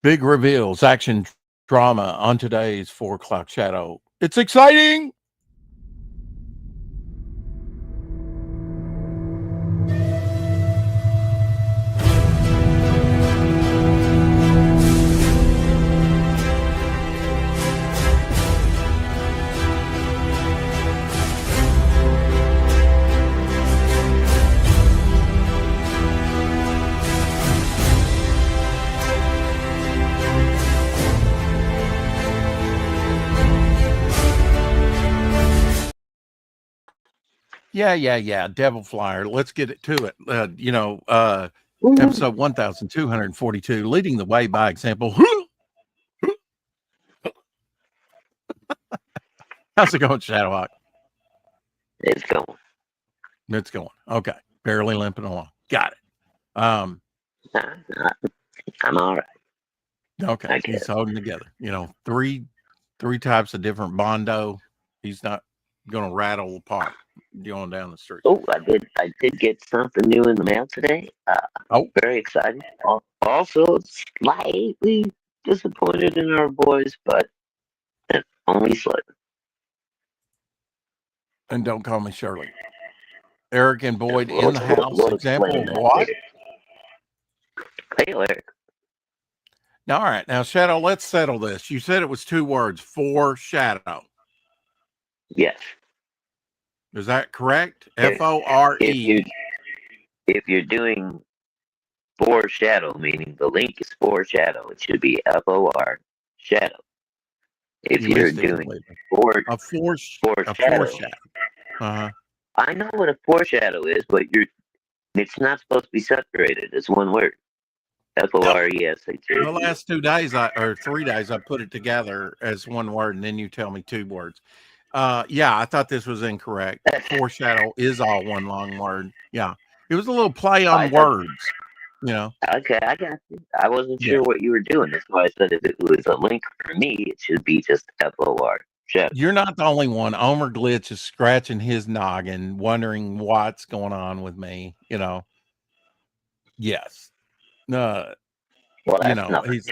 Big reveals, action drama on today's 4 o'clock shadow. It's exciting. Yeah. Devil Flyer. Let's get it to it. Episode 1242, leading the way by example. How's it going, Shadowhawk? It's going. It's going. Okay. Barely limping along. Got it. I'm all right. Okay. He's holding together. Three types of different Bondo. He's not going to rattle apart going down the street. Oh, I did get something new in the mail today. Very excited. Also, slightly disappointed in our boys, but only slightly. And don't call me Shirley. Eric and Boyd in the house. Example of what? Hey, Eric. All right. Now, Shadow, let's settle this. You said it was 2 words, foreshadow. Yes. Is that correct? FORE. If you're doing foreshadow, meaning the link is foreshadow, it should be FOR shadow. If you're doing foreshadow. Uh-huh. I know what a foreshadow is, but it's not supposed to be separated. It's one word. FORESHADOW. The last 2 days, or 3 days, I put it together as one word, and then you tell me 2 words. I thought this was incorrect. Foreshadow is all one long word. Yeah. It was a little play on words, Okay, I got you. I wasn't sure what you were doing. That's why I said if it was a link for me, it should be just FOR. You're not the only one. Omer Glitch is scratching his noggin, wondering what's going on with me, Yes. Well, that's he's...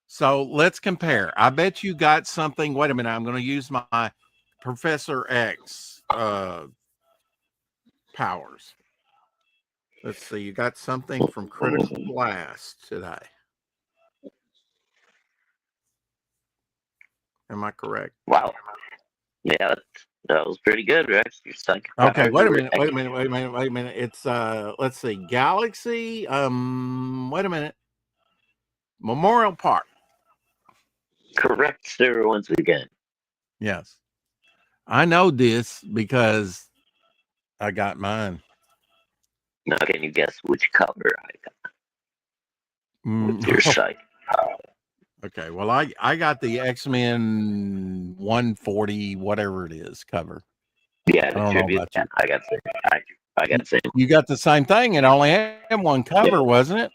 So let's compare. I bet you got something. Wait a minute. I'm going to use my Professor X powers. Let's see. You got something from Critical Blast today. Am I correct? Wow. Yeah, that was pretty good, Rex. Okay, wait a minute. It's let's see. Galaxy. Wait a minute. Memorial Park. Correct, sir, once again. Yes. I know this because I got mine. Now, can you guess which cover I got? With your site. Okay, well, I got the X-Men 140, whatever it is, cover. Yeah, the tribute. I got the same. You got the same thing. It only had one cover, wasn't it?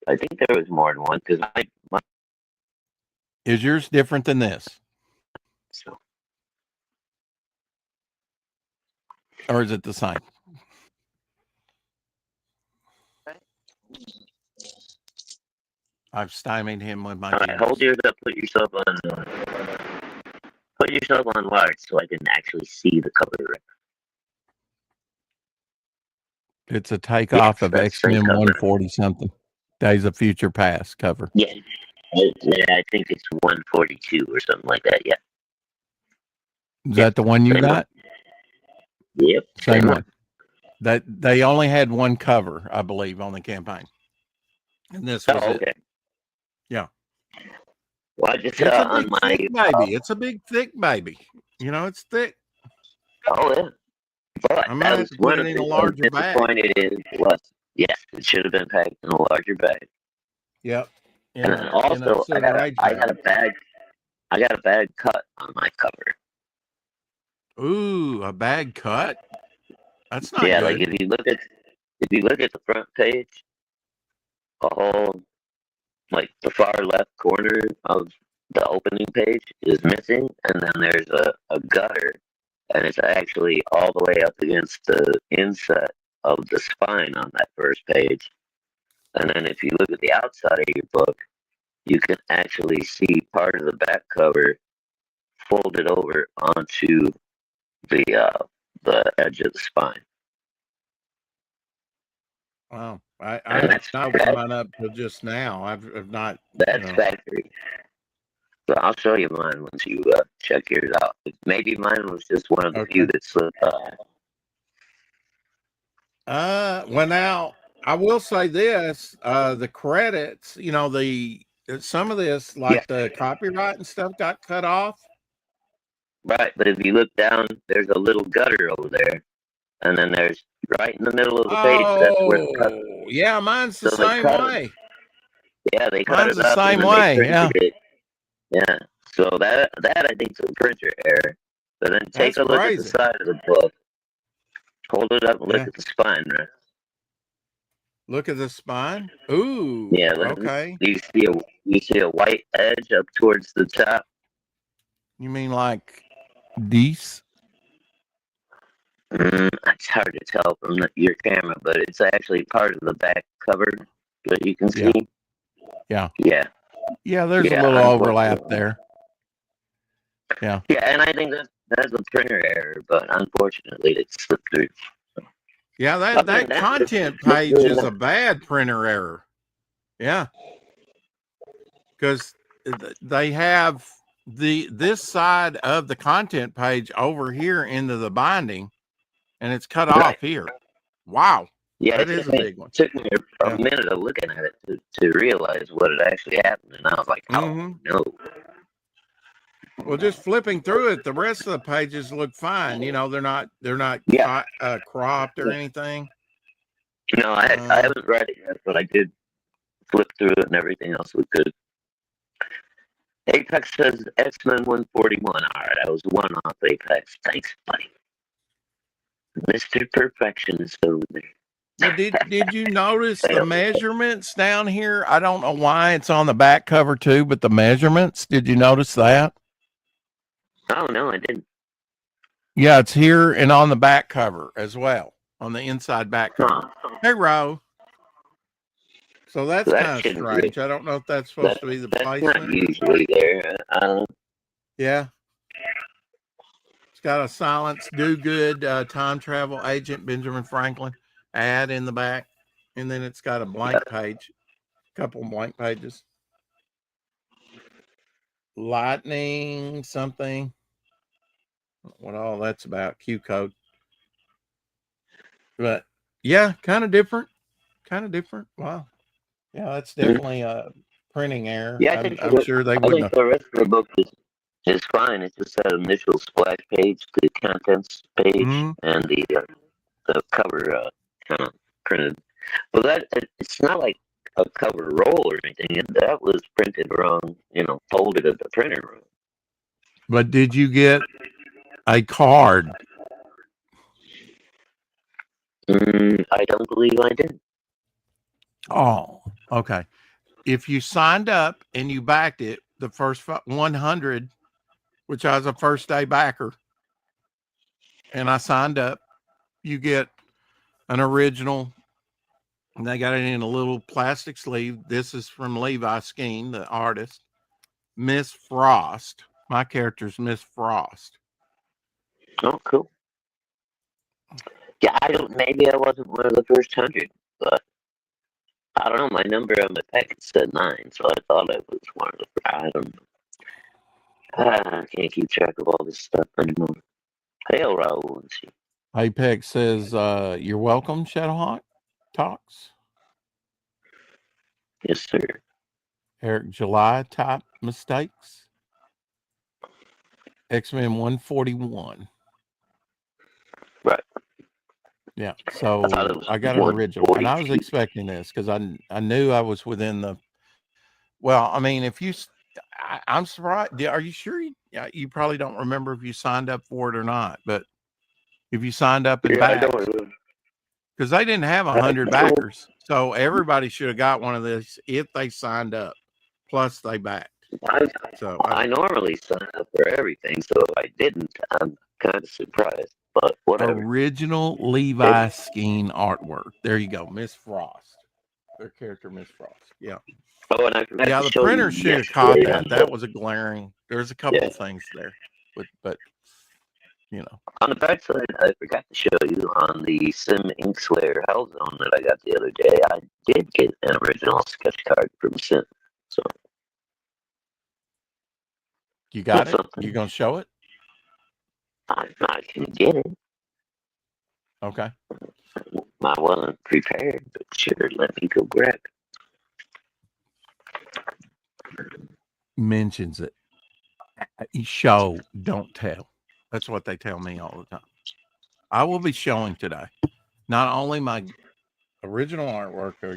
I think there was more than one because Is yours different than this? So. Or is it the same? I've stymied him with my. All right, hold yours up. Put yourself on large so I can actually see the cover. It's a takeoff of X-Men 140 something. Days of Future Past cover. Yeah, I think it's 142 or something like that. Yeah. Is that the one you got? Yep. Same one. That they only had one cover, I believe, on the campaign, and this was it. Okay. Yeah. Well, I just it's on my baby. It's a big thick baby. It's thick. Oh yeah. But I might have to put it in a larger bag. Yes, it should have been packed in a larger bag. Yep. And then also, I got a bag. I got a bag cut on my cover. Ooh, a bag cut. That's not good. Like if you look at the front page, a whole the far left corner of the opening page is missing, and then there's a gutter, and it's actually all the way up against the inside of the spine on that first page. And then if you look at the outside of your book, you can actually see part of the back cover folded over onto the edge of the spine. Wow. I did not open mine up till just now. I've not. That's factory. So I'll show you mine once you check yours out. Maybe mine was just one of the few that slipped by. Well, now I will say this: the credits, some of this, like the copyright and stuff, got cut off. Right, but if you look down, there's a little gutter over there, and then there's right in the middle of the page. That's where the cut. Yeah, mine's the same way. Yeah, they cut mine's it the up same way. Yeah. Yeah. So that I think is a printer error. But then take a look at the side of the book. Hold it up and look at the spine, right? Look at the spine. Ooh. Yeah. Okay. You see a white edge up towards the top. You mean like these? It's hard to tell from your camera, but it's actually part of the back cover that you can see. Yeah. Yeah. Yeah, there's a little overlap there. Yeah. Yeah, and I think that's a printer error, but unfortunately it slipped through. Yeah, that content page is a bad printer error. Yeah. Because they have this side of the content page over here into the binding, and it's cut off here. Wow. Yeah, that is a big one. It took me a minute of looking at it to realize what had actually happened, and I was like, oh, no. Well, just flipping through it, the rest of the pages look fine. They're not cropped or anything. No, I haven't read it yet, but I did flip through it, and everything else looked good. Apex says X-Men 141. All right, I was one off Apex. Thanks, buddy. Mr. Perfection is over there. Well, did you notice the measurements down here? I don't know why it's on the back cover too, but the measurements, did you notice that? Oh, no, I didn't. Yeah, it's here and on the back cover as well, on the inside back cover. Hey, Ro. So that's kind of strange. I don't know if that's supposed to be the placement. That's not usually there. I don't know. Yeah. It's got a Silence Do Good time travel agent Benjamin Franklin ad in the back, and then it's got a blank page, a couple blank pages. Lightning something. What all that's about? Q code. But yeah, kind of different. Wow. Yeah, that's definitely a printing error. Yeah, I'm sure they wouldn't. I think the rest of the book is fine. It's just that initial splash page, the contents page, and the cover kind of printed. Well, it's not like a cover roll or anything. That was printed wrong, folded at the printer room. But did you get a card? I don't believe I did. Oh, okay. If you signed up and you backed it, the first 100, which I was a first day backer, and I signed up, you get an original, and they got it in a little plastic sleeve. This is from Levi Skeen, the artist. Miss Frost. My character's Miss Frost. Oh, cool. Yeah, maybe I wasn't one of the first 100, but I don't know. My number on the packet said 9, so I thought I was one of the. I don't know. I can't keep track of all this stuff anymore. Hail, Raul. Apex says, "You're welcome, Shadowhawk Talks." Yes, sir. Eric July type mistakes. X-Men 141. Right. Yeah. So I got an original, and I was expecting this because I knew I was within the. Well, I mean, if you, I'm surprised. Are you sure? You probably don't remember if you signed up for it or not, but if you signed up and backed, because they didn't have 100 backers, so everybody should have got one of this if they signed up. Plus, they backed. I normally sign up for everything, so if I didn't, I'm kind of surprised. but whatever. Original Levi Skeen artwork. There you go, Miss Frost. Their character, Miss Frost. Yeah. Oh, and I forgot Yeah, to the show printer you should have caught yesterday that. That was a glaring. There's a couple of things there, but you know. on the backside, I forgot to show you on the Sim Inksware Hellzone that I got the other day. I did get an original sketch card from Sim. So You got that's it? something. You gonna show it? I can get it. Okay. I wasn't prepared, but sure, let me go grab it. Mentions it. Show, don't tell. That's what they tell me all the time. I will be showing today not only my original artwork or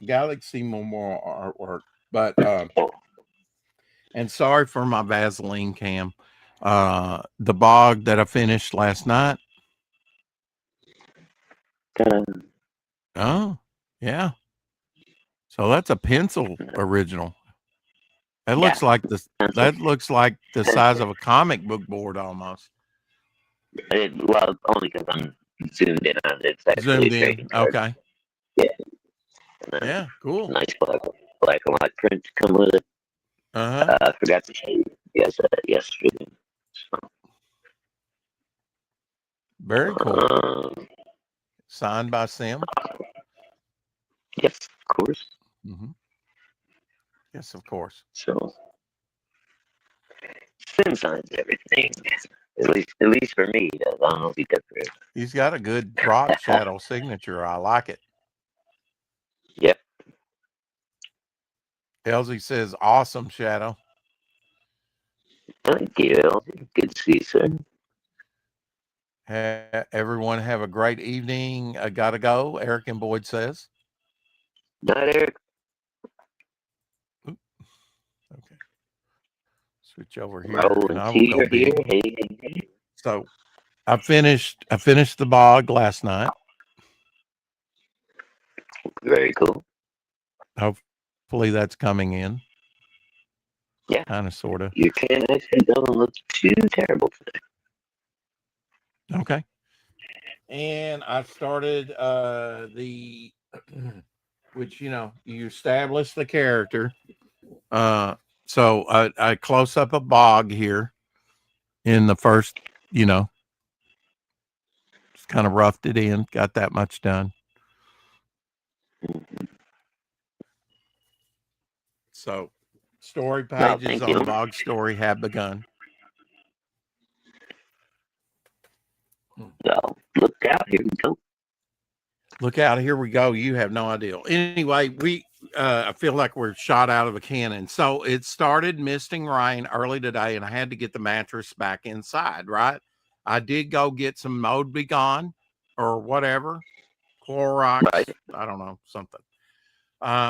Galaxy Memorial artwork, but and sorry for my Vaseline cam. The bog that I finished last night. Oh, yeah. So that's a pencil original. That looks like the size of a comic book board almost. Well, only because I'm zoomed in on it. It's actually Zoomed in. Okay. Yeah. Yeah, cool. Nice black and white print to come with it. I forgot to show you yesterday. So, very cool. Signed by Sim. Yes, of course. Mm-hmm. Yes, of course. So Sim signs everything. At least for me, he does. I don't know if he does for it. He's got a good drop shadow signature. I like it. Yep. Elsie says, "Awesome shadow." Thank you. Good to see you, sir. Everyone have a great evening. I gotta go. Eric and Boyd says. Night, Eric. Oop. Okay. Switch over here. And I will go here. Hey. So I finished the bog last night. Very cool. Hopefully that's coming in. Yeah. Kind of, sort of. Your can actually doesn't look too terrible today. Okay. And I started the which, you establish the character. So I close up a bog here in the first, just kind of roughed it in, got that much done. So story pages on Bog Story have begun. So look out, here we go. Look out, here we go. You have no idea. Anyway, I feel like we're shot out of a cannon. So it started misting rain early today, and I had to get the mattress back inside, right? I did go get some Mode Be Gone or whatever, Clorox, right. I don't know, something.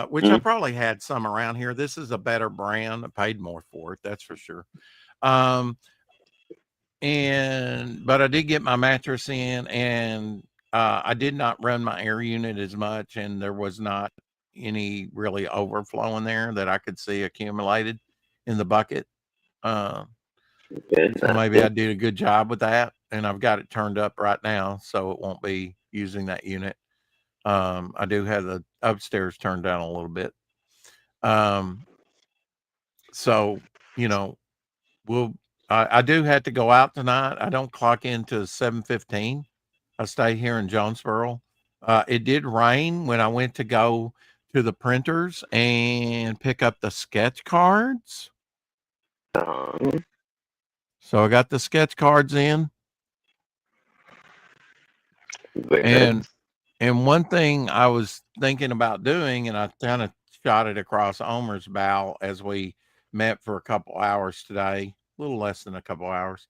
Which I probably had some around here. This is a better brand. I paid more for it, that's for sure. But I did get my mattress in, and I did not run my air unit as much, and there was not any really overflow in there that I could see accumulated in the bucket. So maybe I did a good job with that, and I've got it turned up right now, so it won't be using that unit. I do have the upstairs turned down a little bit. So, I do have to go out tonight. I don't clock into 7:15. I stay here in Jonesboro. It did rain when I went to go to the printers and pick up the sketch cards. So I got the sketch cards in. And one thing I was thinking about doing, and I kind of shot it across Omer's bow as we met for a couple hours today, a little less than a couple hours.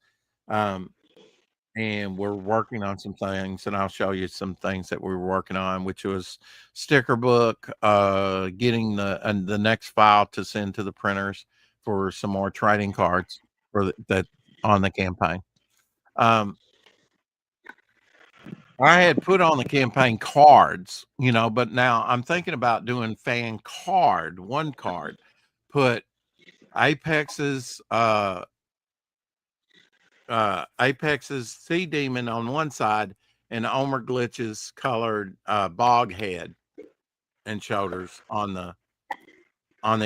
And we're working on some things, and I'll show you some things that we were working on, which was sticker book, getting the next file to send to the printers for some more trading cards for that on the campaign. I had put on the campaign cards, but now I'm thinking about doing fan card, one card, put Apex's Apex's Sea Demon on one side and Omer Glitch's colored Bog Head and shoulders on the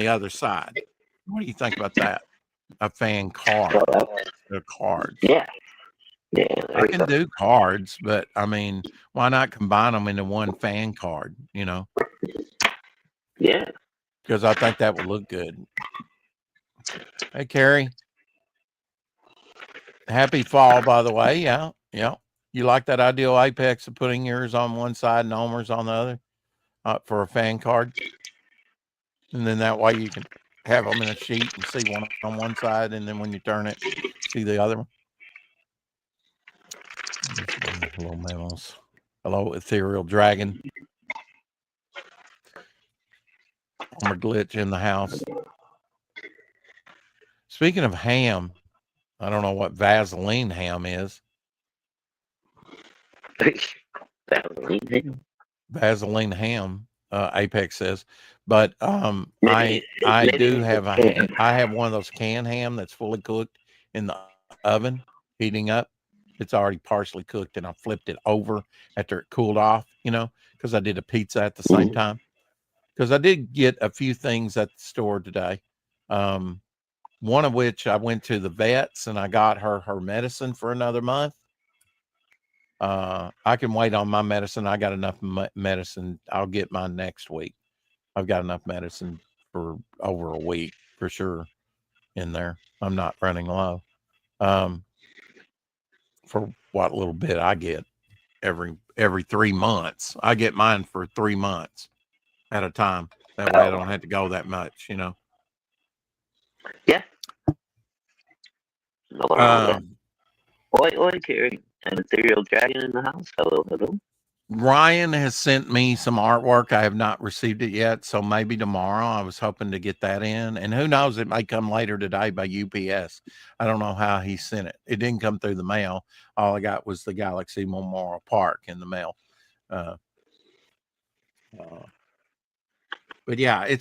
other side. What do you think about that? A fan card, a card. Yeah. Yeah. I can do cards, but I mean, why not combine them into one fan card? You know? Yeah. Because I think that would look good. Hey, Carrie. Happy fall, by the way. Yeah. Yeah. You like that ideal Apex of putting yours on one side and Omer's on the other for a fan card? And then that way you can have them in a sheet and see one on one side. And then when you turn it, see the other one. Hello, mammals. Hello, ethereal dragon. Omer Glitch in the house. Speaking of ham, I don't know what Vaseline ham is. Vaseline ham, Apex says, but I do have I have one of those canned ham that's fully cooked in the oven, heating up. It's already partially cooked, and I flipped it over after it cooled off. You know, because I did a pizza at the same time. Because I did get a few things at the store today. One of which I went to the vets and I got her medicine for another month. I can wait on my medicine. I got enough medicine. I'll get mine next week. I've got enough medicine for over a week for sure in there. I'm not running low. For what little bit I get every 3 months. I get mine for 3 months at a time. That way I don't have to go that much, you know. Yeah. Oi, Carrie. An ethereal dragon in the house. Hello. Ryan has sent me some artwork. I have not received it yet, so maybe tomorrow. I was hoping to get that in, and who knows, it may come later today by UPS. I don't know how he sent it. It didn't come through the mail. All I got was the Galaxy Memorial Park in the mail. But yeah,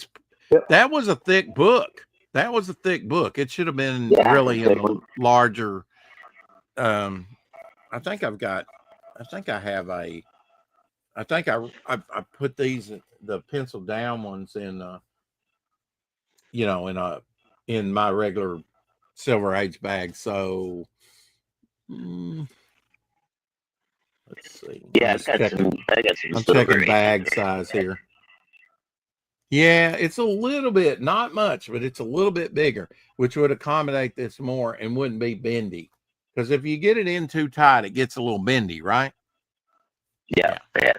that was a thick book. That was a thick book. It should have been really in a larger. I think I put these, the pencil down ones in in my regular Silver Age bag. So let's see. Yeah, I got some I'm checking bag size here. Yeah, it's a little bit, not much, but it's a little bit bigger, which would accommodate this more and wouldn't be bendy. Because if you get it in too tight, it gets a little bendy, right? Yeah. A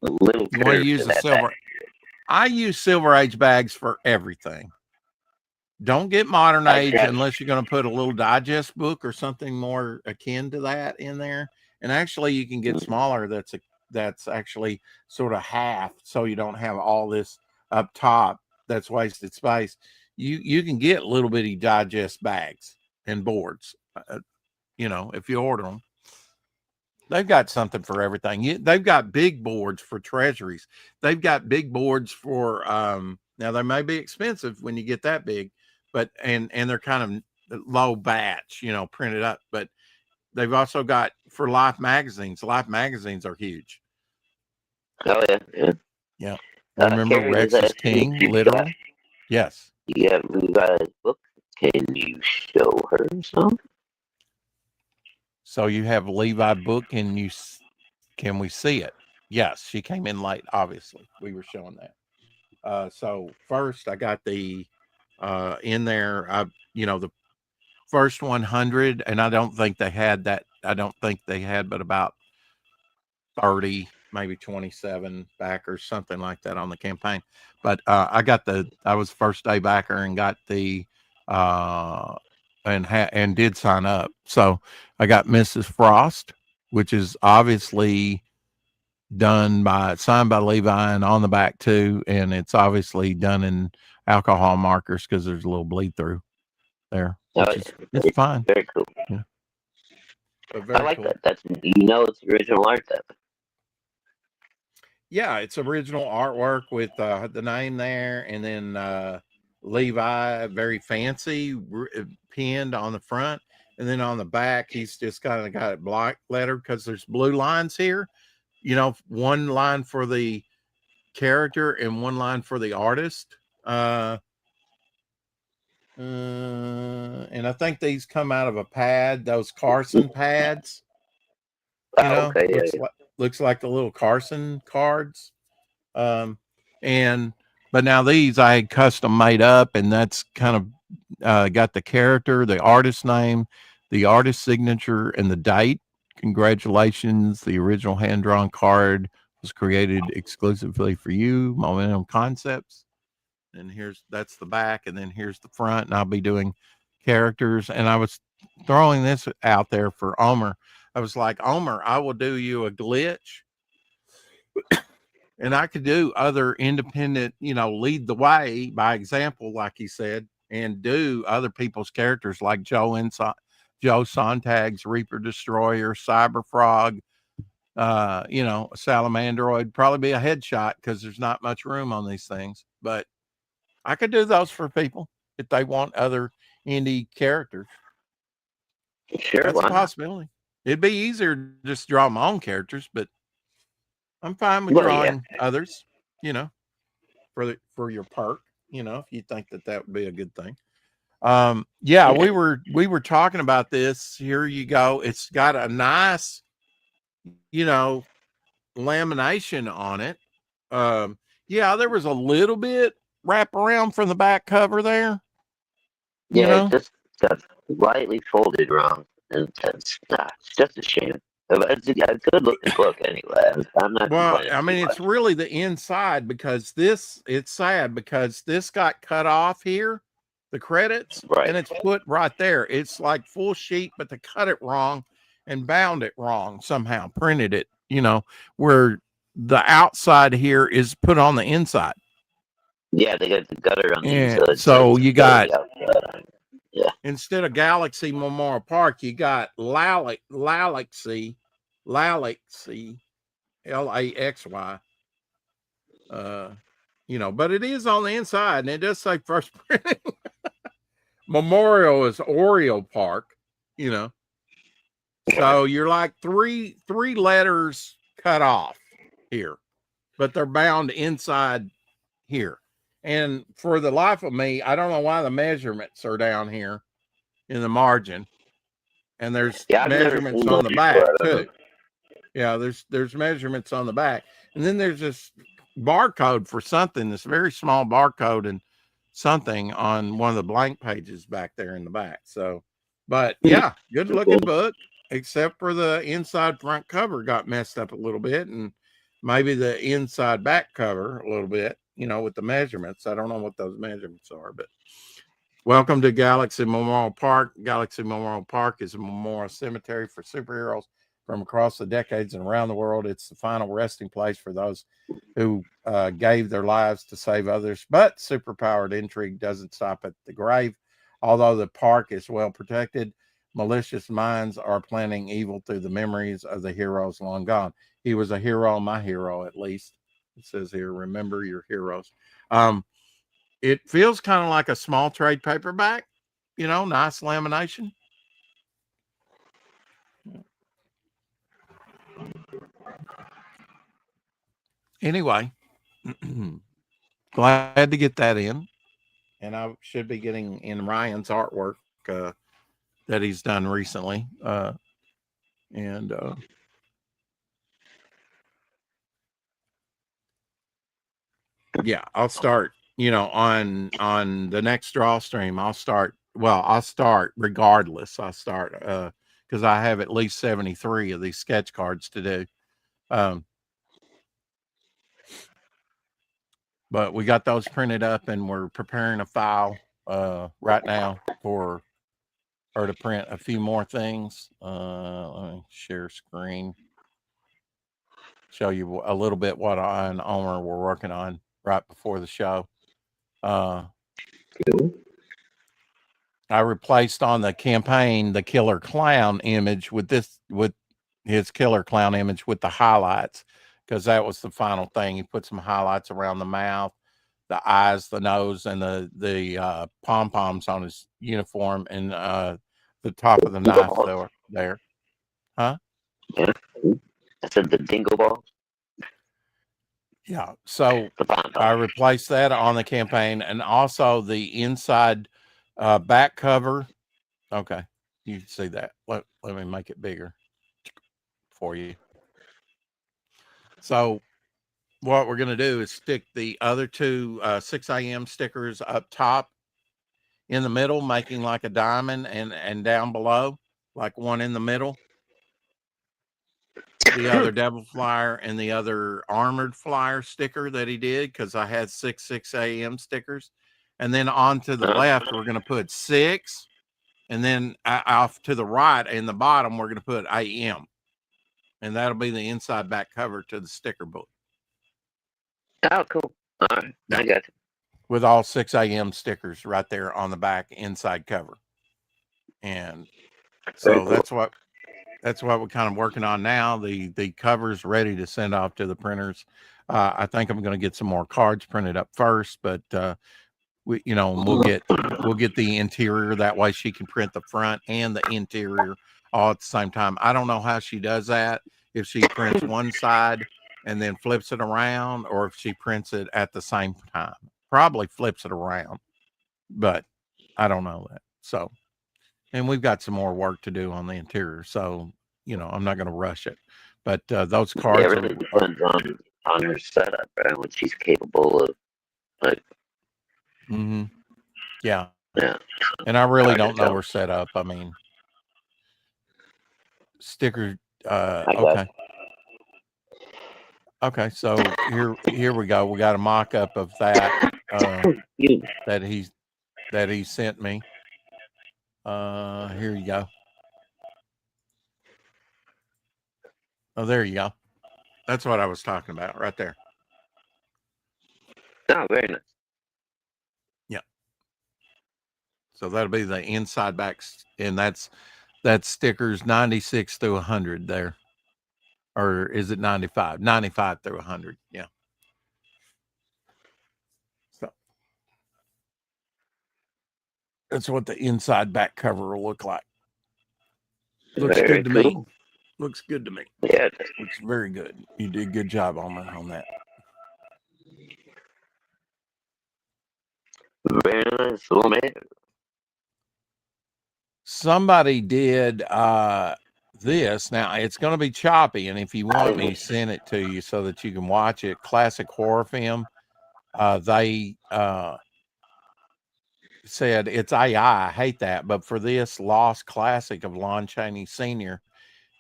little. You want to use a silver. I use Silver Age bags for everything. Don't get Modern Age unless you're going to put a little digest book or something more akin to that in there. And actually, you can get smaller. That's actually sort of half, so you don't have all this up top that's wasted space. You can get little bitty digest bags and boards. If you order them, they've got something for everything. They've got big boards for treasuries. They've got big boards for now they may be expensive when you get that big, but and they're kind of low batch, printed up. But they've also got for Life magazines. Life magazines are huge. Oh yeah. Remember Rex is King, literal? Yes. Yeah, we got a book. Can you show her some? So you have Levi book, and can we see it? Yes, she came in late. Obviously, we were showing that. So first, I got the in there. The first 100, and I don't think they had that. I don't think they had, but about 30, maybe 27 backers, something like that on the campaign. But I was first day backer and got the and did sign up. So I got Mrs. Frost, which is obviously signed by Levi and on the back too. And it's obviously done in alcohol markers because there's a little bleed through there. It's fine. Very cool. Yeah. I like that. That's it's original art. Yeah, it's original artwork with the name there, and then Levi, very fancy, pinned on the front, And then on the back, he's just kind of got it black letter because there's blue lines here. You know, one line for the character and one line for the artist. And I think these come out of a pad, those Carson pads. You know, okay, looks like the little Carson cards. But now these I had custom made up, and that's kind of got the character, the artist name, the artist signature, and the date. Congratulations, the original hand-drawn card was created exclusively for you, Momentum Concepts. And that's the back, and then here's the front, and I'll be doing characters. And I was throwing this out there for Omer. I was like, Omer, I will do you a glitch. And I could do other independent, lead the way by example, like he said, and do other people's characters like Joe Sontag's Reaper Destroyer, Cyber Frog, a Salamandroid. Probably be a headshot because there's not much room on these things. But I could do those for people if they want other indie characters. Sure, that's a possibility. It'd be easier to just draw my own characters, but I'm fine with drawing others, for your park, if you think that would be a good thing. We were talking about this. Here you go. It's got a nice, lamination on it. There was a little bit wrap around from the back cover there. Yeah, it's just lightly folded wrong. And it's just a shame. It's a good looking book anyway. I'm not. Well, I mean, it's really the inside because it's sad because this got cut off here, the credits, right, and it's put right there. It's like full sheet, but they cut it wrong and bound it wrong somehow, printed it, where the outside here is put on the inside. Yeah, they got the gutter on the inside. So you got, instead of Galaxy Memorial Park, you got Lalaxy, Laxy, Laxy. But it is on the inside, and it does say first printing. Memorial is Oriole Park, So you're like three letters cut off here, but they're bound inside here. And for the life of me, I don't know why the measurements are down here in the margin. And there's measurements on the back too. Yeah, there's measurements on the back. And then there's this barcode for something, this very small barcode and something on one of the blank pages back there in the back. So, but yeah, good looking book, except for the inside front cover got messed up a little bit, and maybe the inside back cover a little bit, with the measurements. I don't know what those measurements are, but welcome to Galaxy Memorial Park. Galaxy Memorial Park is a memorial cemetery for superheroes from across the decades and around the world. It's the final resting place for those who gave their lives to save others. But superpowered intrigue doesn't stop at the grave. Although the park is well protected, malicious minds are planning evil through the memories of the heroes long gone. He was a hero, my hero, at least. It says here, remember your heroes. It feels kind of like a small trade paperback, nice lamination. Anyway, glad to get that in. And I should be getting in Ryan's artwork that he's done recently. I'll start, on the next draw stream. I'll start regardless. I'll start because I have at least 73 of these sketch cards to do. But we got those printed up, and we're preparing a file right now for her to print a few more things. Let me share screen, show you a little bit what I and Omer were working on right before the show. I replaced on the campaign the Killer Clown image with his Killer Clown image with the highlights, because that was the final thing. He put some highlights around the mouth, the eyes, the nose, and the pom-poms on his uniform. And the top of the Dingle knife balls. there. Huh? Yeah. I said the dingle balls. Yeah. So The bonbons. I replaced that on the campaign, and also the inside back cover. Okay, you can see that. Let me make it bigger for you. So what we're going to do is stick the other two 6 a.m. stickers up top in the middle, making like a diamond, and down below, like one in the middle. The other Devil Flyer and the other Armored Flyer sticker that he did, because I had 6 a.m. stickers. And then on to the left, we're going to put 6. And then off to the right in the bottom, we're going to put AM. And that'll be the inside back cover to the sticker book. Oh, cool. All right. Yeah. I got you. With all 6 a.m. stickers right there on the back inside cover. And so Very cool. that's what we're kind of working on now. The cover's ready to send off to the printers. I think I'm going to get some more cards printed up first, but we'll get the interior. That way she can print the front and the interior all at the same time. I don't know how she does that. If she prints one side and then flips it around, or if she prints it at the same time. Probably flips it around, but I don't know that. So, and we've got some more work to do on the interior. So, I'm not going to rush it. But those cards it really depends on her setup, right? What she's capable of. Like, yeah. Yeah. And I really don't know her setup. I mean, sticker. Okay. Okay. So here we go. We got a mock-up of that that he sent me. Here you go. Oh, there you go. That's what I was talking about right there. Oh, very nice. Yeah. So that'll be the inside backs, and that's stickers 96 through 100 there. Or is it 95? 95 through 100. Yeah. So that's what the inside back cover will look like. Looks very good to cool. me. Looks good to me. Yeah. Looks very good. You did a good job on that. Very nice. Oh, man. Somebody did this. Now it's going to be choppy, and if you want me to send it to you so that you can watch it, Classic Horror Film. They said it's AI. I hate that, but for this Lost Classic of Lon Chaney Sr.,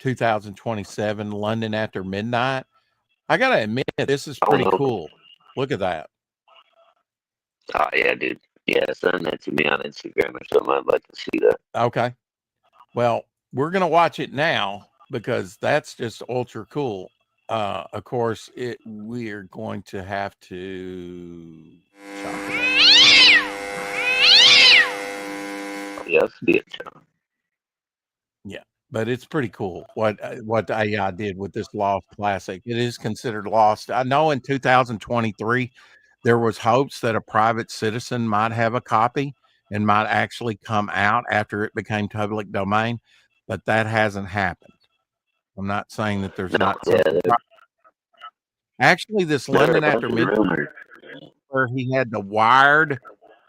2027, London After Midnight, I gotta admit this is pretty cool. Look at that. Oh yeah, dude. Yeah, send that to me on Instagram or something. I'd like to see that. Okay. Well, we're gonna watch it now because that's just ultra cool. Of course, we're going to have to chop it up. Yes, be it. Yeah, but it's pretty cool what the AI did with this Lost Classic. It is considered lost. I know in 2023 there was hopes that a private citizen might have a copy and might actually come out after it became public domain, but that hasn't happened. I'm not saying that there's not some. Actually, this London After Midnight, where he had the wired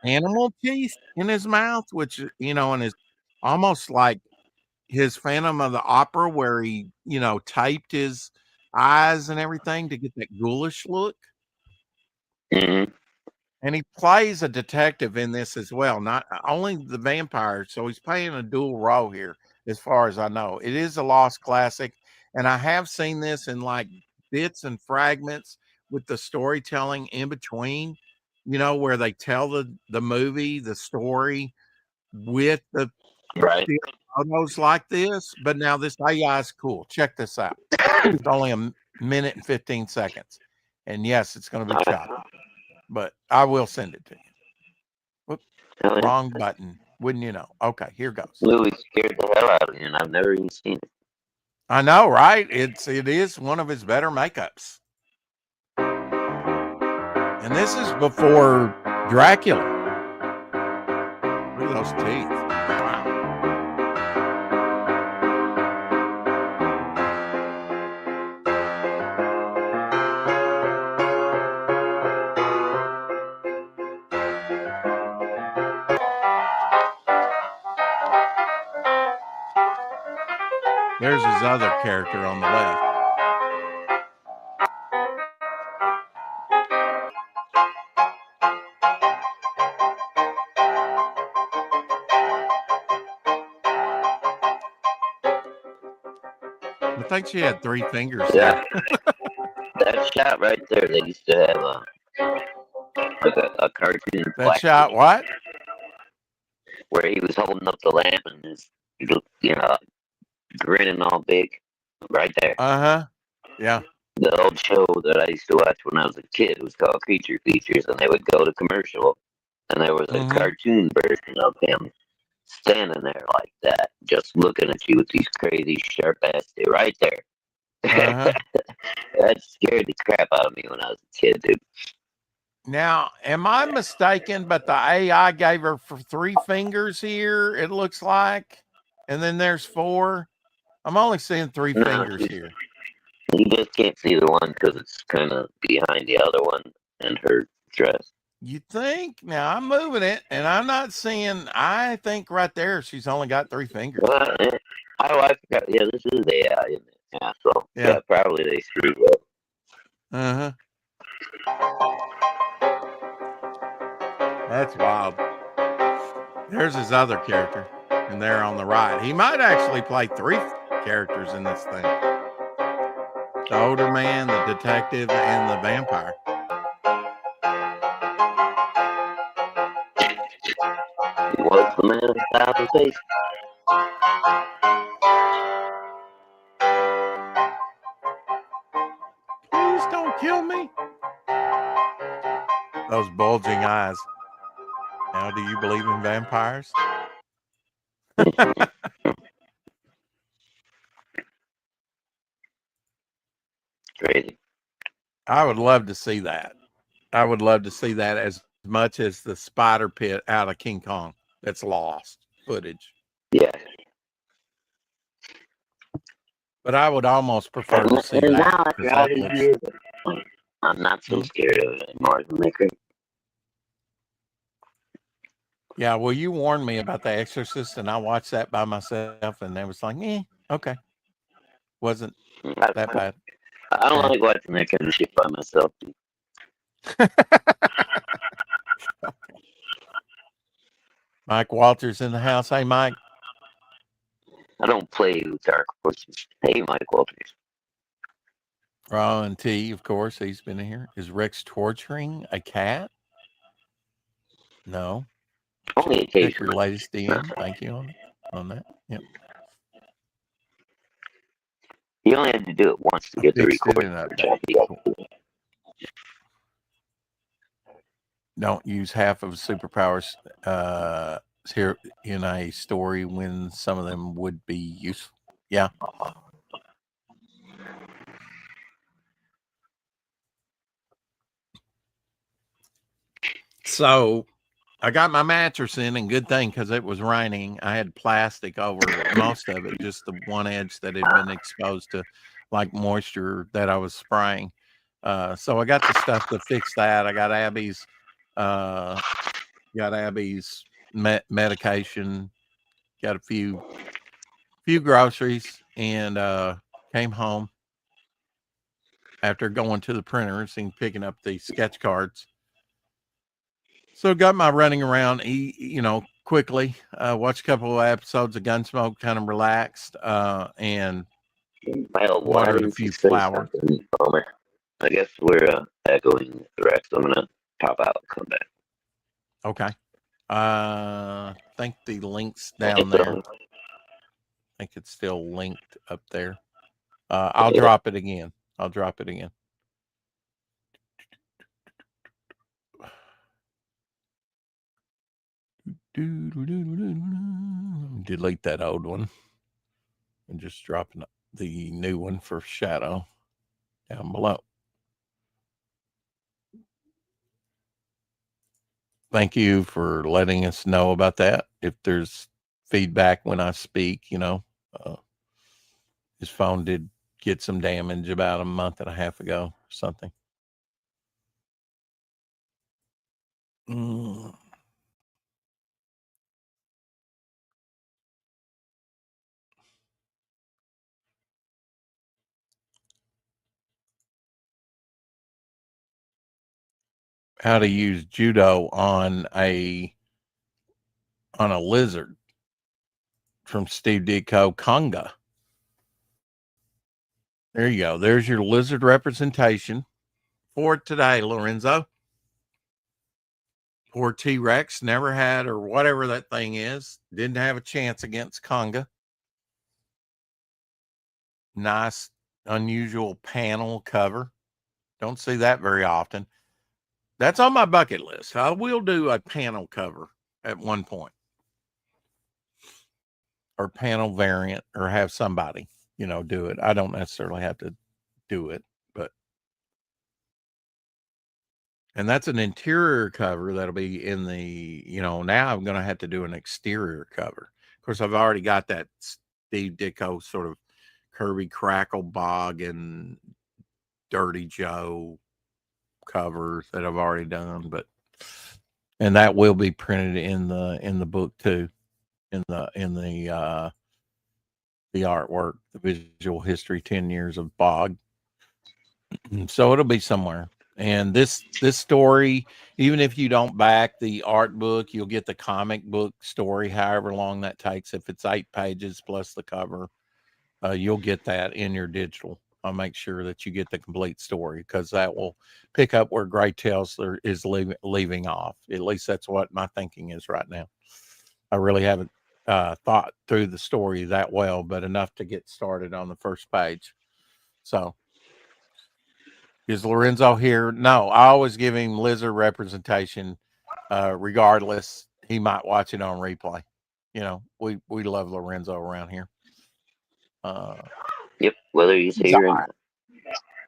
animal teeth in his mouth, which and is almost like his Phantom of the Opera, where he taped his eyes and everything to get that ghoulish look. Mm-hmm. And he plays a detective in this as well, not only the vampire. So he's playing a dual role here, as far as I know. It is a Lost Classic, and I have seen this in like bits and fragments with the storytelling in between, where they tell the movie, the story with the photos like this. But now this AI is cool. Check this out. It's only a minute and 15 seconds. And yes, it's going to be choppy. But I will send it to you. Whoops, wrong button. Wouldn't you know? Okay, here goes. Louis scared the hell out of me, and I've never even seen it. I know, right? It is one of his better makeups. And this is before Dracula. Look at those teeth. Wow. There's his other character on the left. I think she had 3 fingers there. That shot right there, they used to have a cartoon. That shot, what? Where he was holding up the lamp and his, grinning all big. Right there. Yeah. The old show that I used to watch when I was a kid was called Creature Features, and they would go to commercial, and there was a cartoon version of him standing there like that, just looking at you with these crazy sharp ass right there. That scared the crap out of me when I was a kid, dude. Now, am I mistaken? But the AI gave her for 3 fingers here, it looks like, and then there's 4. I'm only seeing 3 fingers here. You just can't see the one because it's kind of behind the other one and her dress. You think? Now I'm moving it, and I'm not seeing. I think right there she's only got 3 fingers. I forgot. Yeah, this is AI, isn't it? Yeah, so yeah, probably they screwed up. That's wild. There's his other character, and there on the right. He might actually play 3 characters in this thing. The older man, the detective, and the vampire. He was the man of 1,000 faces. Please don't kill me. Those bulging eyes. Now, do you believe in vampires? Crazy. I would love to see that. I would love to see that as much as the spider pit out of King Kong that's lost footage. Yeah. But I would almost prefer to see that. I'm not so scared of it anymore. Yeah, well, you warned me about The Exorcist, and I watched that by myself, and it was like, okay. Wasn't that bad. I don't like watching that kind of shit by myself. Mike Walters in the house. Hey, Mike. I don't play with dark forces. Hey, Mike Walters. Ron T, of course, he's been here. Is Rex torturing a cat? No. Only occasionally. Check your latest DM. Thank you on that. Yep. You only had to do it once to get the recording. Don't use half of superpowers here in a story when some of them would be useful. Yeah. So I got my mattress in, and good thing because it was raining. I had plastic over most of it, just the one edge that had been exposed to like moisture that I was spraying. So I got the stuff to fix that. I got Abby's medication, got a few groceries, and came home after going to the printers and picking up the sketch cards. So got my running around, quickly, watched a couple of episodes of Gunsmoke, kind of relaxed, and watered a few flowers. I guess we're echoing the rest. I'm going to pop out and come back. Okay. I think the link's down there. I think it's still linked up there. I'll drop it again. Delete that old one and just drop the new one for Shadow down below. Thank you for letting us know about that. If there's feedback when I speak, his phone did get some damage about a month and a half ago or something. how to use judo on a lizard from Steve Ditko, Conga. There you go. There's your lizard representation for today, Lorenzo. Poor T-Rex never had, or whatever that thing is, didn't have a chance against Conga. Nice, unusual panel cover. Don't see that very often. That's on my bucket list. I will do a panel cover at one point, or panel variant, or have somebody, do it. I don't necessarily have to do it, and that's an interior cover that'll be in the, now I'm going to have to do an exterior cover. Of course, I've already got that Steve Ditko sort of Kirby Crackle Bog and Dirty Joe covers that I've already done, and that will be printed in the book too, in the artwork, the visual history, 10 years of Bog. So it'll be somewhere. And this story, even if you don't back the art book, you'll get the comic book story, however long that takes. If it's 8 pages plus the cover, you'll get that in your digital. I'll make sure that you get the complete story, because that will pick up where Gray Tales is leaving off. At least that's what my thinking is right now. I really haven't thought through the story that well, but enough to get started on the first page. So, is Lorenzo here? No, I always give him lizard representation, regardless. He might watch it on replay. We love Lorenzo around here. Yep, whether he's here or not.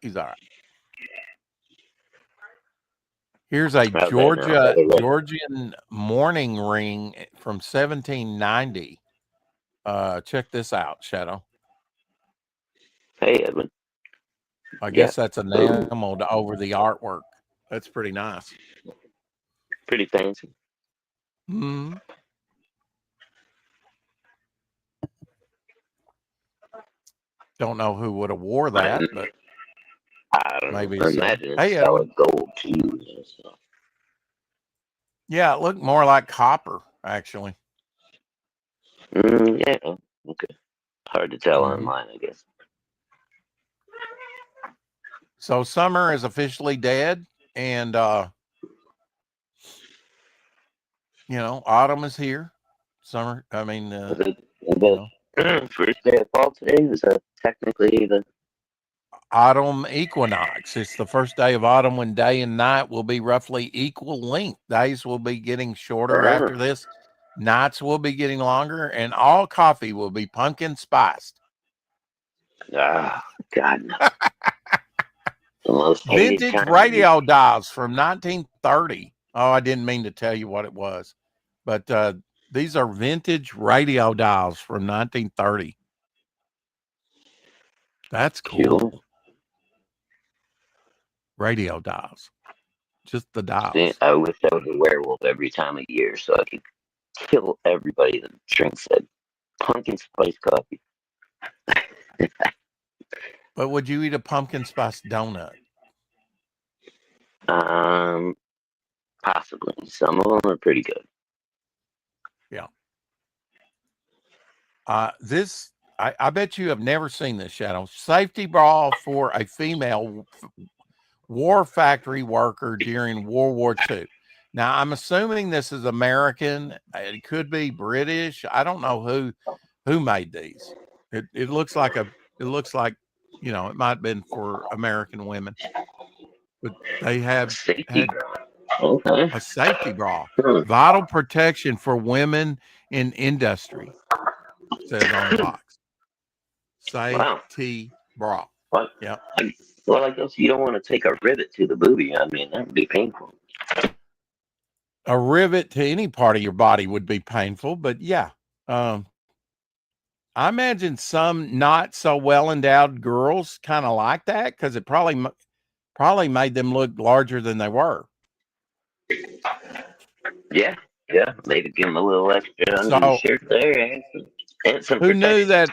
He's all right. Here's a Georgian mourning ring from 1790. Check this out, Shadow. Hey, Edwin. I guess that's enameled over the artwork. That's pretty nice. Pretty fancy. Hmm. Don't know who would have wore that, but I don't maybe know. Imagine it's solid gold too. So. Yeah, it looked more like copper, actually. Yeah. Okay. Hard to tell online, I guess. So summer is officially dead, and autumn is here. Summer. I mean, first day of fall today was technically the autumn equinox. It's the first day of autumn when day and night will be roughly equal length. Days will be getting shorter after this. Nights will be getting longer, and all coffee will be pumpkin spiced. Oh, God, no. Vintage radio dials from 1930. Oh, I didn't mean to tell you what it was, but these are vintage radio dials from 1930. That's cool. Radio dials. Just the dials. I wish I was a werewolf every time of year so I could kill everybody that drinks that pumpkin spice coffee. But would you eat a pumpkin spice donut? Possibly. Some of them are pretty good. Yeah. I bet you have never seen this, Shadow. Safety bra for a female war factory worker during World War II. Now, I'm assuming this is American. It could be British. I don't know who made these. It looks like it might have been for American women, but they had a safety bra, vital protection for women in industry. Says on the box. Safety bra. What? Yeah. Well, I guess you don't want to take a rivet to the booby. I mean, that would be painful. A rivet to any part of your body would be painful, but yeah. I imagine some not so well endowed girls kind of like that, because it probably made them look larger than they were. Yeah. Maybe give them a little extra under the shirt there. And some who knew that?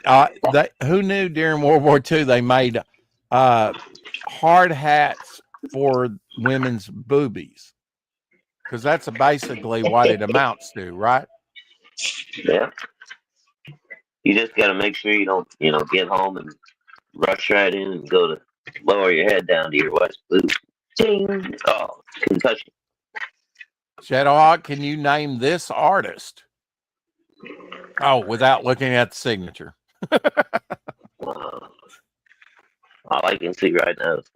Who knew during World War II they made hard hats for women's boobies? because that's basically what it amounts to, right? Yeah. You just got to make sure you don't, get home and rush right in and go to lower your head down to your wife's boots. Ding! Oh, concussion. Shadowhawk, can you name this artist? Oh, without looking at the signature. All I can see right now is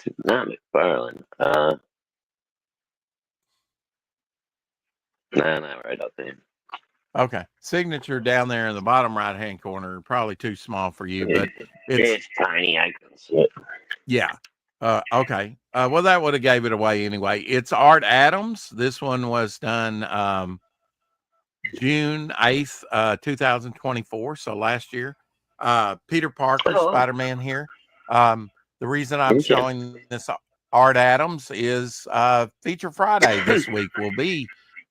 it's not McFarlane. Nah, not right up there. Okay, signature down there in the bottom right-hand corner, probably too small for you, but it's tiny. I can see it. Yeah. Okay. Well, that would have gave it away anyway. It's Art Adams. This one was done June 8th, 2024. So last year. Peter Parker, Spider-Man here. The reason I'm showing this Art Adams is Feature Friday this week.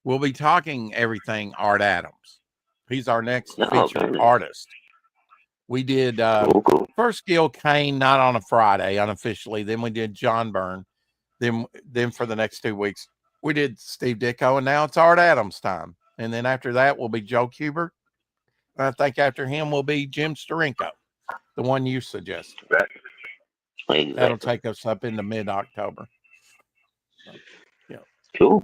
We'll be talking everything Art Adams. He's our next featured artist. We did first Gil Kane, not on a Friday, unofficially. Then we did John Byrne. Then for the next 2 weeks, we did Steve Ditko, and now it's Art Adams time. And then after that will be Joe Kubert. I think after him will be Jim Steranko, the one you suggested. Right. That'll take us up into mid-October. So, yeah. Cool.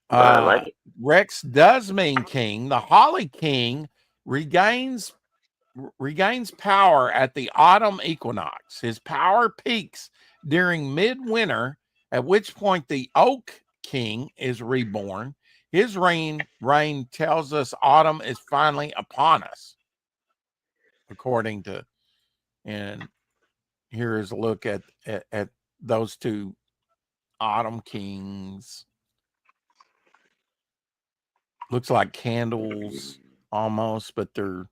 I like it. Rex does mean king. The Holly King regains power at the autumn equinox. His power peaks during midwinter, at which point the Oak King is reborn. His reign tells us autumn is finally upon us, according to, and here is a look at those two autumn kings. Looks like candles almost, but they're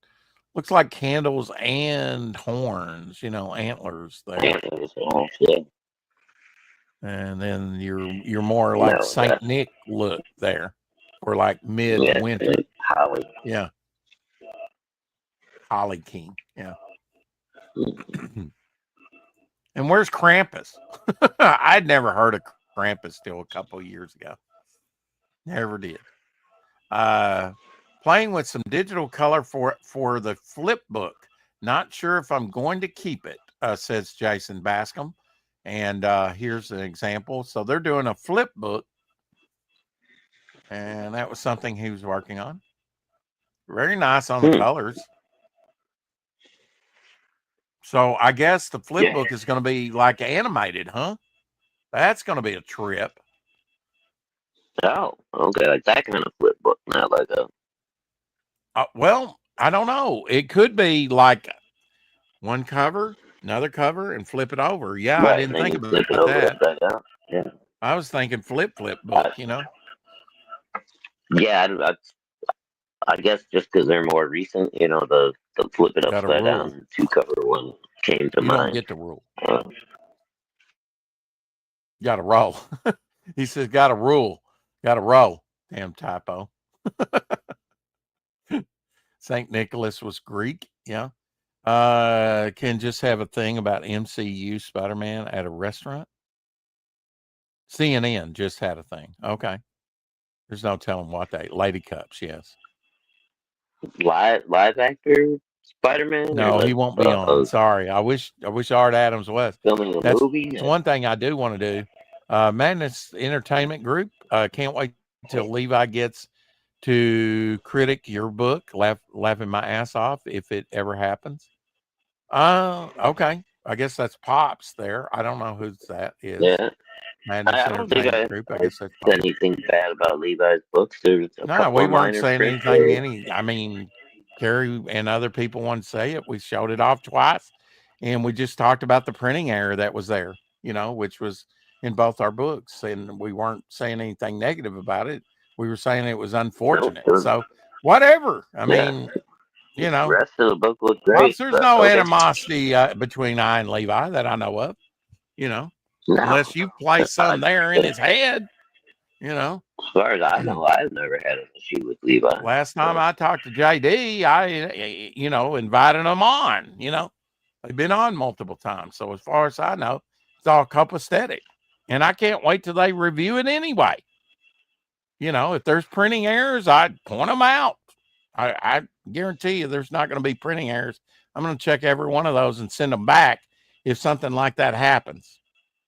looks like candles and horns, antlers there. And then you're more like Saint Nick look there, or like midwinter. Holly. Yeah. Holly King. Yeah. And where's Krampus? I'd never heard of Krampus till a couple of years ago. Never did. Playing with some digital color for the flip book. Not sure if I'm going to keep it, says Jason Bascom. And here's an example. So they're doing a flip book. And that was something he was working on. Very nice on the colors. So I guess the flip book is going to be like animated, huh? That's going to be a trip. Oh, okay. Like that kind of flip book, not like a... well, I don't know. It could be like one cover, another cover, and flip it over. Yeah, right, I didn't think about that. Yeah. I was thinking flip book, Yeah, I guess just because they're more recent, the flip it upside down, two cover one came to mind. You don't get the rule. Got to roll. He says, got to rule. Got to roll. Damn typo. St. Nicholas was Greek. Yeah. Can just have a thing about MCU Spider-Man at a restaurant. CNN just had a thing. Okay. There's no telling what they... Lady Cups, yes. Live actor Spider-Man? No, he won't be on. Sorry. I wish Art Adams was. Filming a movie? That's one thing I do want to do. Madness Entertainment Group. Can't wait till Levi gets to critic your book. Laughing my ass off if it ever happens. Okay. I guess that's Pops there. I don't know who that is. Yeah. Madness Entertainment Group. I guess that's Pops. Anything bad about Levi's books? No, we weren't saying anything. I mean, Carrie and other people want to say it. We showed it off twice, and we just talked about the printing error that was there, which was in both our books, and we weren't saying anything negative about it. We were saying it was unfortunate. So whatever. I mean, the rest of the book looked great. There's no animosity between I and Levi that I know of, unless you place some there in his head, As far as I know, I've never had an issue with Levi. Last time I talked to JD, I, invited him on, They've been on multiple times. So as far as I know, it's all copacetic. And I can't wait till they review it anyway. You know, if there's printing errors, I'd point them out. I guarantee you there's not going to be printing errors. I'm going to check every one of those and send them back if something like that happens.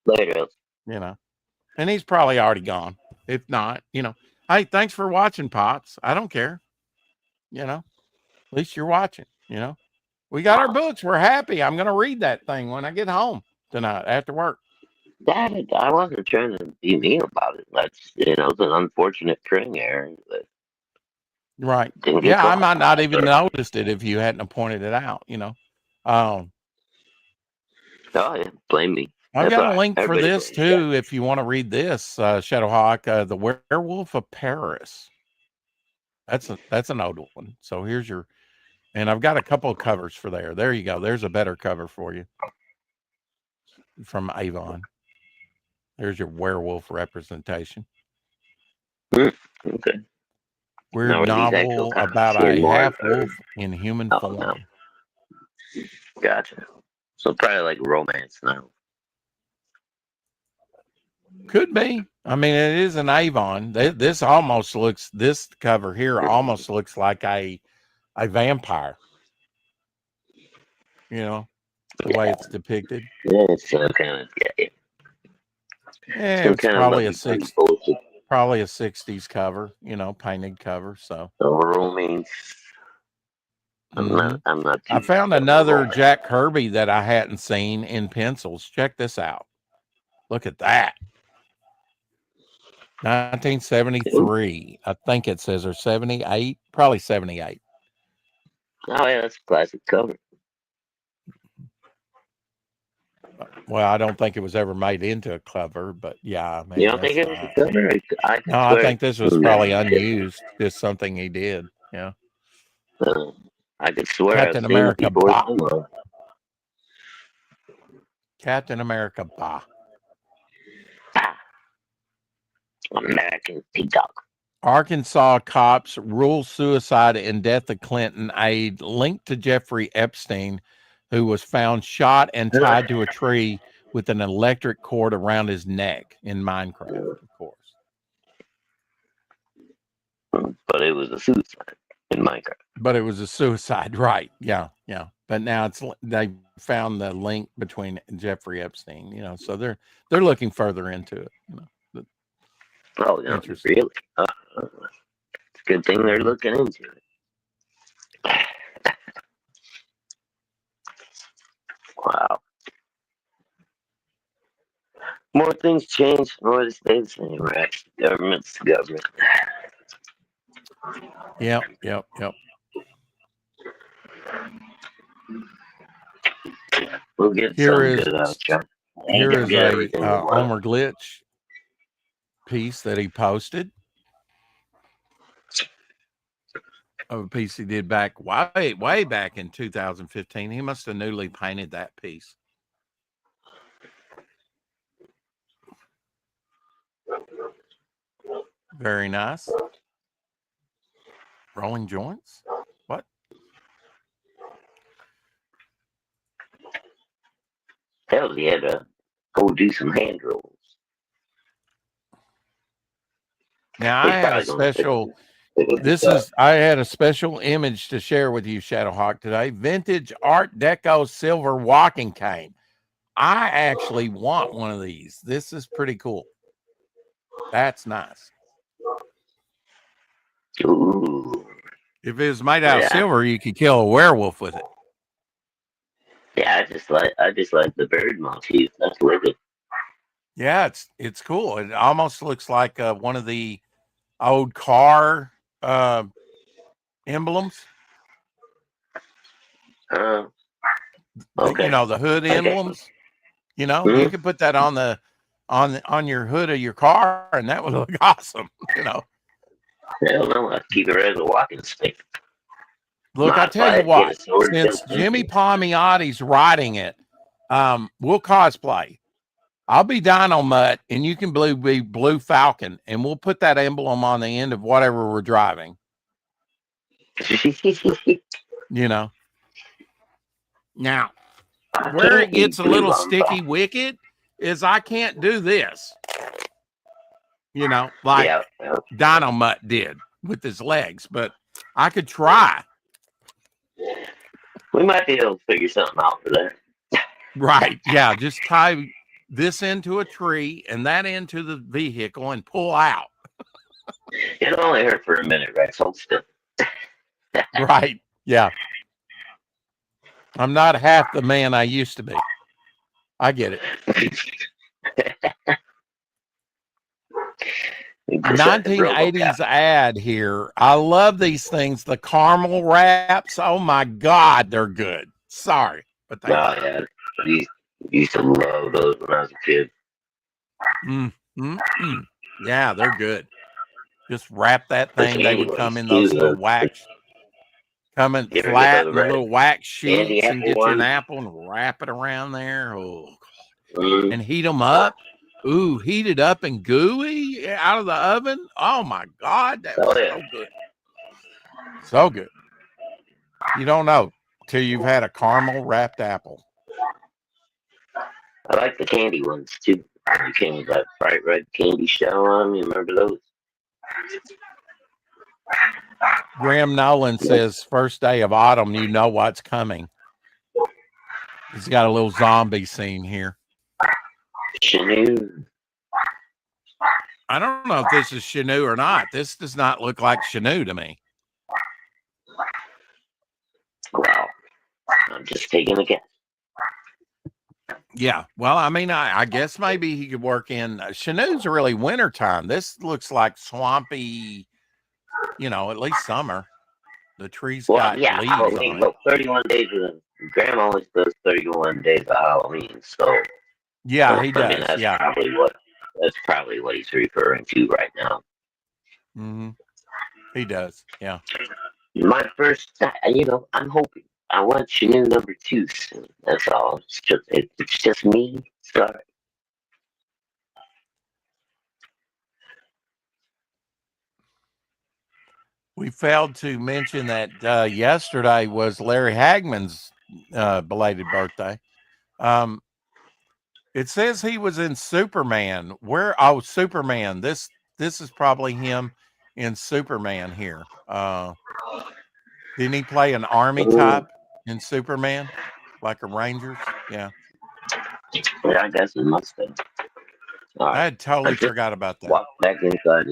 Later. You know, and he's probably already gone. If not, you know, hey, thanks for watching, Pops. I don't care. You know, at least you're watching. You know, we got our books. We're happy. I'm going to read that thing when I get home tonight after work. Dad, I wasn't trying to be mean about it. That's, it's an unfortunate printing error. But Right. didn't get Yeah, I caught. might not even noticed it if you hadn't pointed it out, you know. Oh, yeah, blame me. I've That's got all a right. link for Everybody this blames you. too if you want to read this, Shadowhawk, The Werewolf of Paris. That's an old one. So here's your, and I've got a couple of covers for there. There you go. There's a better cover for you from Avon. There's your werewolf representation. Okay. Weird Now, are these actual novel comics about here a more, half or- wolf in human Oh, form. no. Gotcha. So probably like romance now. Could be. I mean, it is an Avon. This cover here almost looks like a vampire. You know, the way it's depicted. Yeah, it's kind of, yeah. Yeah, Some it's kind probably of probably a 60s cover, you know, painted cover. So romance. Mhm. I'm not I found another Jack Kirby that I hadn't seen in pencils. Check this out. Look at that. 1973. I think it says, or 78, probably 78. Oh yeah, that's a classic cover. Well, I don't think it was ever made into a cover, but yeah, maybe You don't think it was a cover? No, I think this was probably unused. Just something he did. Yeah. I could swear Captain I've seen America it before. Bah. Captain America Bah. American Peacock. Arkansas cops rule suicide and death of Clinton aide linked to Jeffrey Epstein, who was found shot and tied to a tree with an electric cord around his neck in Minecraft, of course. But it was a suicide in Minecraft. But it was a suicide, right? Yeah, yeah. But now they found the link between Jeffrey Epstein, you know, so they're looking further into it. You know. Oh, no, really? It's a good thing they're looking into it. Wow. More things change, more the states the same, right? Government's the government. Yep. We'll get here some is good out of China. Here is a Omer Glitch piece that he posted of a piece he did back way back in 2015. He must have newly painted that piece. Very nice. Rolling joints. What? Hell, he had to go do some hand rolls. Now I had a special. I had a special image to share with you, Shadowhawk, today. Vintage Art Deco silver walking cane. I actually want one of these. This is pretty cool. That's nice. Ooh. If it was made out of silver, you could kill a werewolf with it. Yeah, I just like the bird motif. That's wicked. Yeah, it's cool. It almost looks like one of the old car emblems. Okay. You know, the hood emblems. You know, you could put that on your hood of your car, and that would look awesome. You know. Hell no, I'd keep it as a walking stick. Look, I tell you what, since Jimmy Palmiotti's writing it, we'll cosplay. I'll be Dino Mutt, and you can be Blue Falcon, and we'll put that emblem on the end of whatever we're driving. You know. Now, where it gets a little long sticky wicket is I can't do this. You know, like Yeah. Dynamut did with his legs, but I could try. We might be able to figure something out for that. Right. Yeah. Just tie this into a tree and that into the vehicle and pull out. It'll only hurt for a minute, right? Hold still. Right. Yeah. I'm not half the man I used to be. I get it. 1980s ad here. I love these things. The caramel wraps. Oh my God, they're good. Sorry, but they are. Yeah. I used to love those when I was a kid. Yeah, they're good. Just wrap that thing. They would come in those little wax, coming flat in the little wax sheets, and get you an apple and wrap it around there. Oh, and heat them up. Ooh, heated up and gooey out of the oven. Oh my God, that was so good. So good. You don't know till you've had a caramel wrapped apple. I like the candy ones too. You came with that bright red candy shell on them. You remember those? Graham Nolan says, first day of autumn, you know what's coming. He's got a little zombie scene here. Chenoo. I don't know if this is Chenoo or not. This does not look like Chenoo to me. Wow. I'm just taking a guess. Yeah. Well, I mean, I guess maybe he could work in Chenoo's really wintertime. This looks like swampy, you know, at least summer. The trees got leaves Halloween, on it. 31 days of them. Grandma always does 31 days of Halloween, so yeah, he does. I mean, that's probably what he's referring to right now. Mm-hmm. He does. Yeah. My first, I'm hoping. I want Chenoo number 2 soon. That's all. It's just me. Sorry. We failed to mention that yesterday was Larry Hagman's belated birthday. It says he was in Superman. Where? Oh, Superman. This is probably him in Superman here. Didn't he play an army type in Superman, like a Rangers? Yeah. Yeah, I guess it must have. I had totally forgot about that. Walk back inside.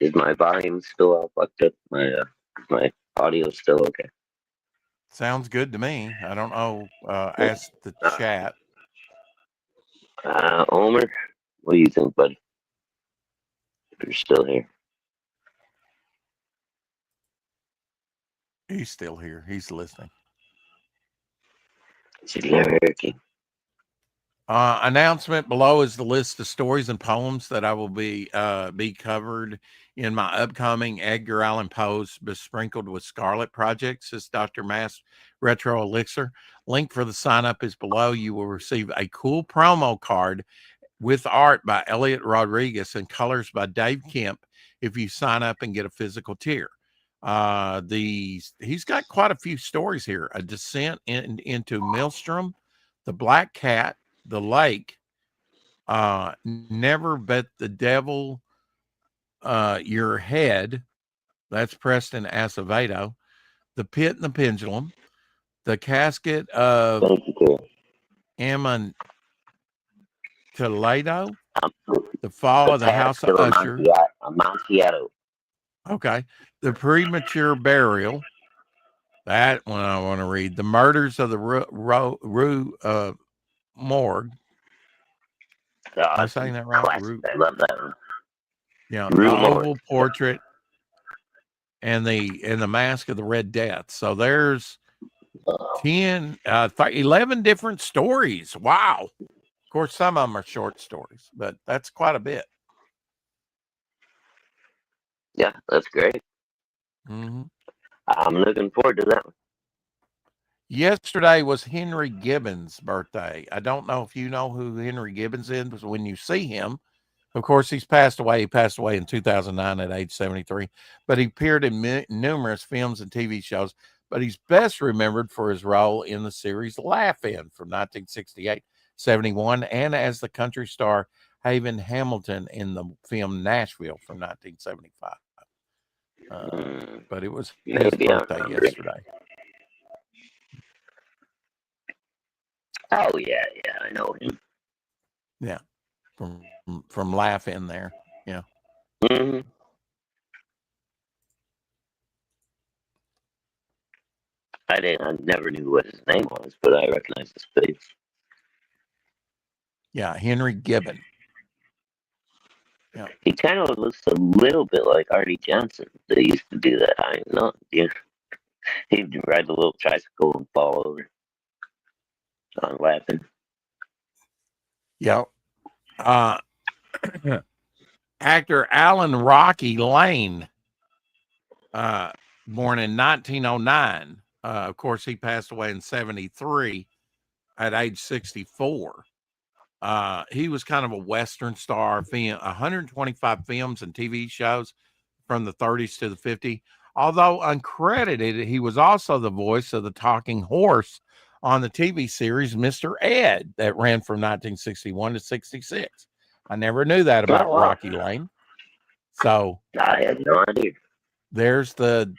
Is my volume still all fucked up? My audio still okay? Sounds good to me. I don't know. Ask the chat. Omer, what do you think, buddy? If you're still here. He's still here. He's listening. Announcement below is the list of stories and poems that I will be covered in my upcoming Edgar Allan Poe's Besprinkled with Scarlet project, says Dr. Mass Retro Elixir. Link for the sign up is below. You will receive a cool promo card with art by Elliot Rodriguez and colors by Dave Kemp if you sign up and get a physical tier. He's got quite a few stories here. A descent into Maelstrom, The Black Cat, The Lake, Never Bet the Devil Your Head, that's Preston Acevedo, The Pit and the Pendulum, The Casket of Amontillado, The Fall of the House of Usher. Amontillado. Okay. The Premature Burial. That one I want to read. The Murders of the Rue Morgue. Am I saying that right? I love that one. Yeah, the Oval Portrait and the Mask of the Red Death. So there's 11 different stories. Wow. Of course, some of them are short stories, but that's quite a bit. Yeah, that's great. Mm-hmm. I'm looking forward to that one. Yesterday was Henry Gibbons' birthday. I don't know if you know who Henry Gibbons is, but when you see him, of course, he's passed away. He passed away in 2009 at age 73, but he appeared in numerous films and TV shows. but he's best remembered for his role in the series Laugh-In from 1968, 71, and as the country star Haven Hamilton in the film Nashville from 1975. But it was his birthday yesterday. Oh yeah, I know him. Yeah, from Laugh-In there. Yeah. Mm-hmm. I never knew what his name was, but I recognized his face. Yeah, Henry Gibbon. Yeah, he kind of looks a little bit like Artie Johnson. They used to do that. I know. Yeah. He'd ride the little tricycle and fall over. So I'm laughing. Yeah. Actor Alan Rocky Lane, born in 1909. Of course, he passed away in 73 at age 64. He was kind of a Western star, 125 films and TV shows from the 30s to the 50s. Although uncredited, he was also the voice of the talking horse on the TV series Mr. Ed that ran from 1961 to 66. I never knew that about Rocky Lane. So I had no idea. There's the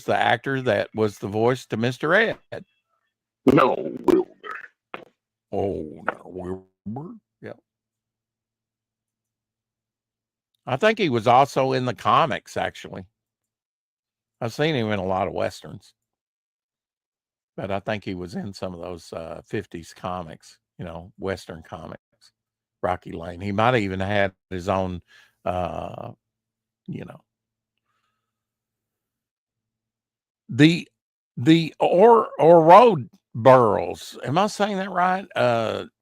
actor that was the voice to Mr. Ed. No, Wilbur. Oh, no, Wilbur. Yeah. I think he was also in the comics, actually. I've seen him in a lot of Westerns. But I think he was in some of those 50s comics, Western comics. Rocky Lane. He might have even had his own, the Ouroboros. Am I saying that right?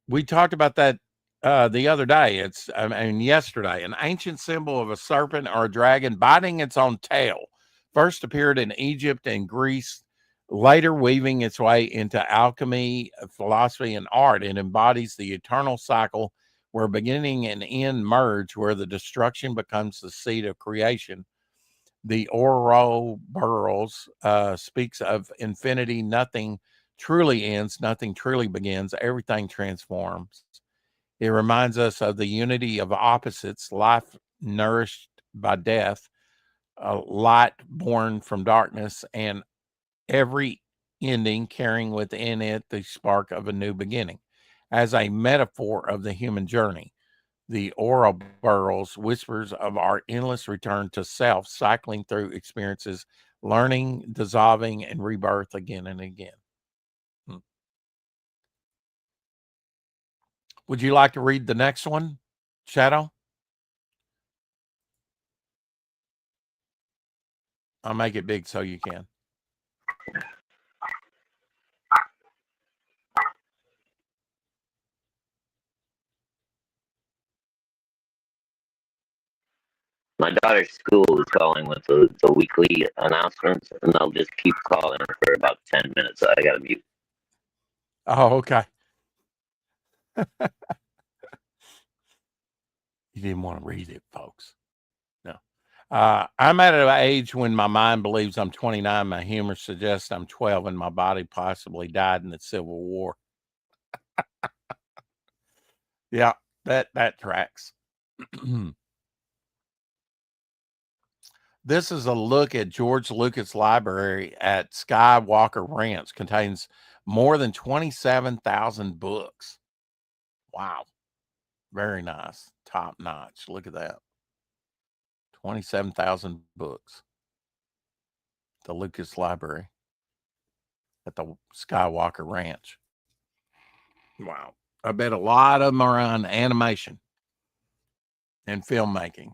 We talked about that the other day. Yesterday, an ancient symbol of a serpent or a dragon biting its own tail. First appeared in Egypt and Greece, later weaving its way into alchemy, philosophy, and art. It embodies the eternal cycle where beginning and end merge, where the destruction becomes the seed of creation. The Ouroboros speaks of infinity. Nothing truly ends, nothing truly begins, everything transforms. It reminds us of the unity of opposites, life nourished by death, light born from darkness, and every ending carrying within it the spark of a new beginning. As a metaphor of the human journey, the Ouroboros whispers of our endless return to self, cycling through experiences, learning, dissolving, and rebirth again and again. Would you like to read the next one, Shadow? I'll make it big so you can. My daughter's school is calling with the weekly announcements, and they'll just keep calling her for about 10 minutes, so I got to mute. Oh, okay. You didn't want to read it, folks. No. I'm at an age when my mind believes I'm 29. My humor suggests I'm 12, and my body possibly died in the Civil War. Yeah, that tracks. This is a look at George Lucas Library at Skywalker Ranch. Contains more than 27,000 books. Wow. Very nice. Top notch. Look at that. 27,000 books. The Lucas Library at the Skywalker Ranch. Wow. I bet a lot of them are on animation and filmmaking.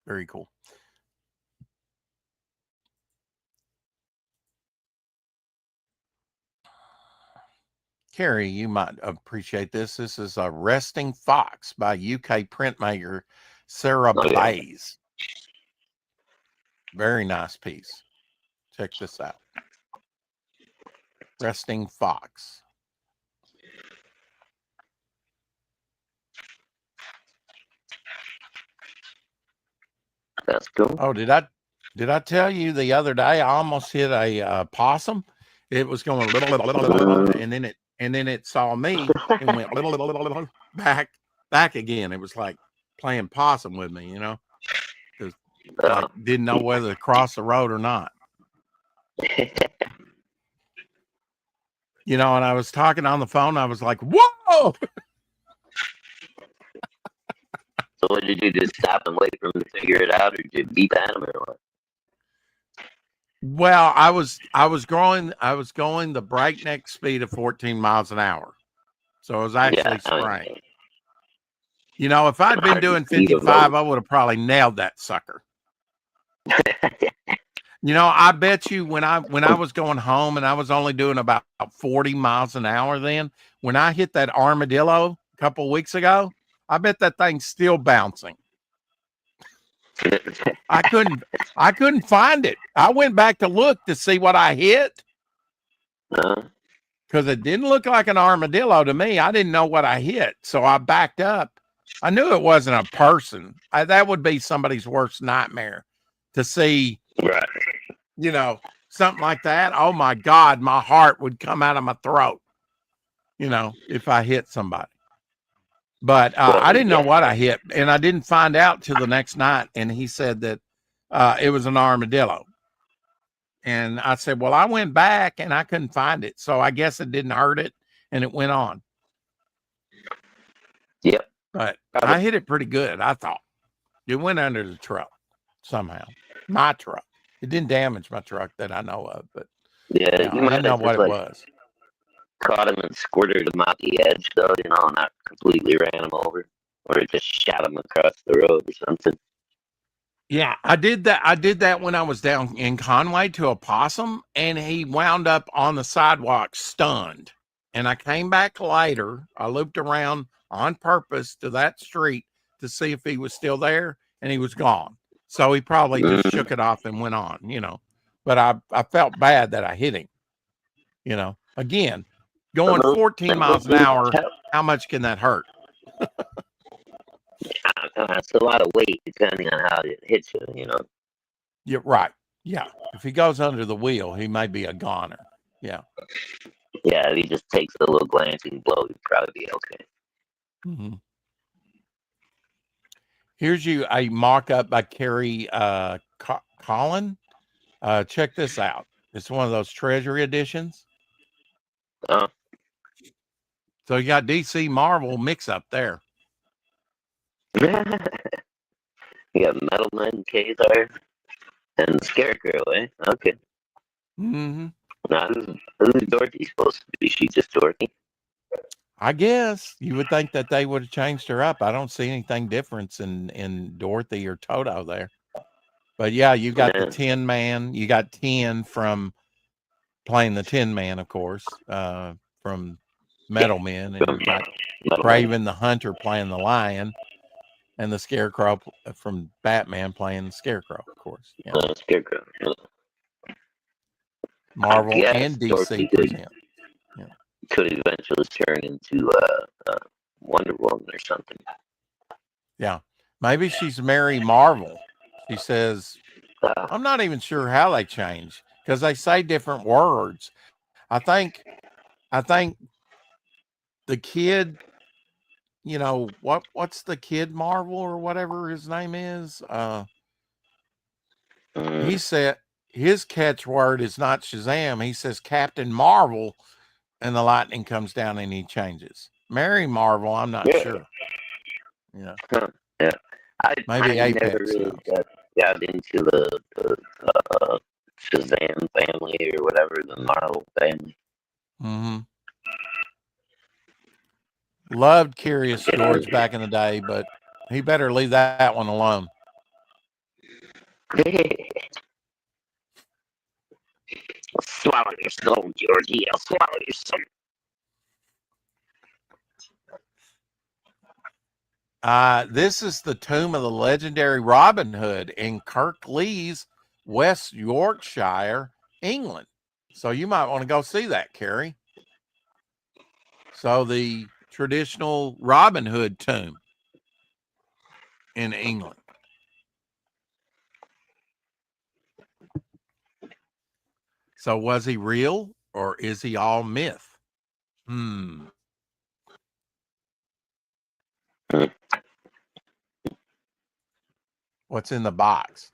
Very cool. Carrie, you might appreciate this. This is a Resting Fox by UK printmaker Sarah Bays. Very nice piece. Check this out. Resting Fox. That's cool. Oh, did I Did I tell you the other day I almost hit a possum? It was going and then it saw me and went back again. It was like playing possum with me, because like didn't know whether to cross the road or not. And I was talking on the phone. I was like, "Whoa!" So what did you do? Just stop and wait for him to figure it out, or did you beep at him, or what? Well, I was going the breakneck speed of 14 miles an hour. So it was actually spraying. If I'd been doing 55, I would have probably nailed that sucker. I bet you when I was going home and I was only doing about 40 miles an hour then, when I hit that armadillo a couple of weeks ago, I bet that thing's still bouncing. I couldn't find it. I went back to look to see what I hit. Because it didn't look like an armadillo to me. I didn't know what I hit. So I backed up. I knew it wasn't a person. That would be somebody's worst nightmare to see, something like that. Oh my God, my heart would come out of my throat, if I hit somebody. But I didn't know what I hit, and I didn't find out till the next night. And he said that it was an armadillo. And I said, well, I went back and I couldn't find it. So I guess it didn't hurt it, and it went on. Yep. But I hit it pretty good, I thought. It went under the truck somehow. My truck. It didn't damage my truck that I know of, but you I didn't know what it was. Caught him and squirted him out the edge, though, not completely ran him over, or it just shot him across the road or something. Yeah, I did that. I did that when I was down in Conway to a possum, and he wound up on the sidewalk stunned. And I came back later. I looped around on purpose to that street to see if he was still there, and he was gone. So he probably just shook it off and went on, But I felt bad that I hit him, Again, going 14 miles an hour, how much can that hurt? That's a lot of weight depending on how it hits you, You're right. Yeah. If he goes under the wheel, he may be a goner. Yeah. Yeah, if he just takes a little glancing blow, he'd probably be okay. Mm-hmm. Here's a mock-up by Carrie Collin. Check this out. It's one of those treasury editions. So you got DC Marvel mix-up there. You got Metal Man, Kazar, and Scarecrow, eh? Okay. Mm-hmm. Now, who's Dorothy supposed to be? She's just Dorothy? I guess you would think that they would have changed her up. I don't see anything different in Dorothy or Toto there. But yeah, you got the Tin Man. You got Tin from playing the Tin Man, of course, from Metal Men. And you got Kraven the Hunter playing the Lion. And the Scarecrow from Batman playing the Scarecrow, of course. Yeah. Scarecrow. Marvel and DC present. Yeah. Could eventually turn into Wonder Woman or something. Yeah. Maybe she's Mary Marvel. She says, I'm not even sure how they change because they say different words. I think the kid, what's the kid Marvel or whatever his name is? He said his catchword is not Shazam. He says Captain Marvel, and the lightning comes down and he changes. Mary Marvel, I'm not sure. Yeah. Yeah. Maybe Apex never really got into the Shazam family or whatever, the Marvel family. Mm-hmm. Loved Curious George back in the day, but he better leave that one alone. Swallow your soul, Georgie. I'll swallow your soul. This is the tomb of the legendary Robin Hood in Kirklees, West Yorkshire, England. So you might want to go see that, Carrie. So the traditional Robin Hood tomb in England. So was he real or is he all myth? What's in the box?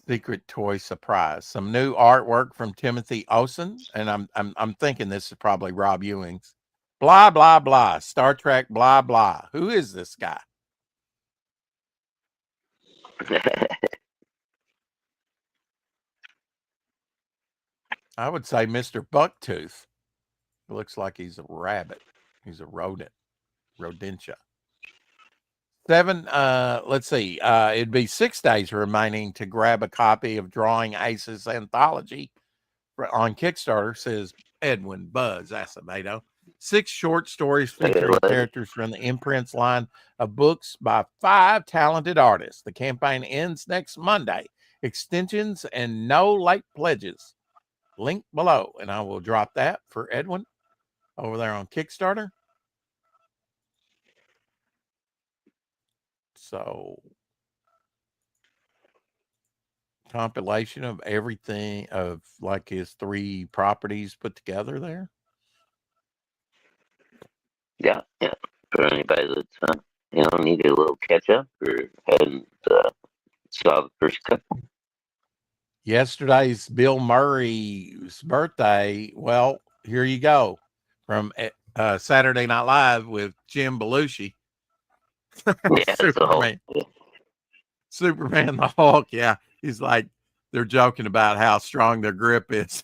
Secret toy surprise. Some new artwork from Timothy Olsen, and I'm thinking this is probably Rob Ewing's. Blah blah blah. Star Trek. Blah blah. Who is this guy? I would say Mr. Bucktooth. It looks like he's a rabbit. He's a rodent. Rodentia. 7, let's see. It'd be 6 days remaining to grab a copy of Drawing Aces Anthology on Kickstarter, says Edwin Buzz Acevedo. 6 short stories featuring characters from the Imprints line of books by 5 talented artists. The campaign ends next Monday. Extensions and no late pledges. Link below, and I will drop that for Edwin over there on Kickstarter. So, compilation of everything of like his 3 properties put together there. Yeah. For anybody that's needed a little catch up or hadn't saw the first couple. Yesterday's Bill Murray's birthday. Well, here you go from Saturday Night Live with Jim Belushi. Superman. Superman the Hulk. Yeah, he's like, they're joking about how strong their grip is.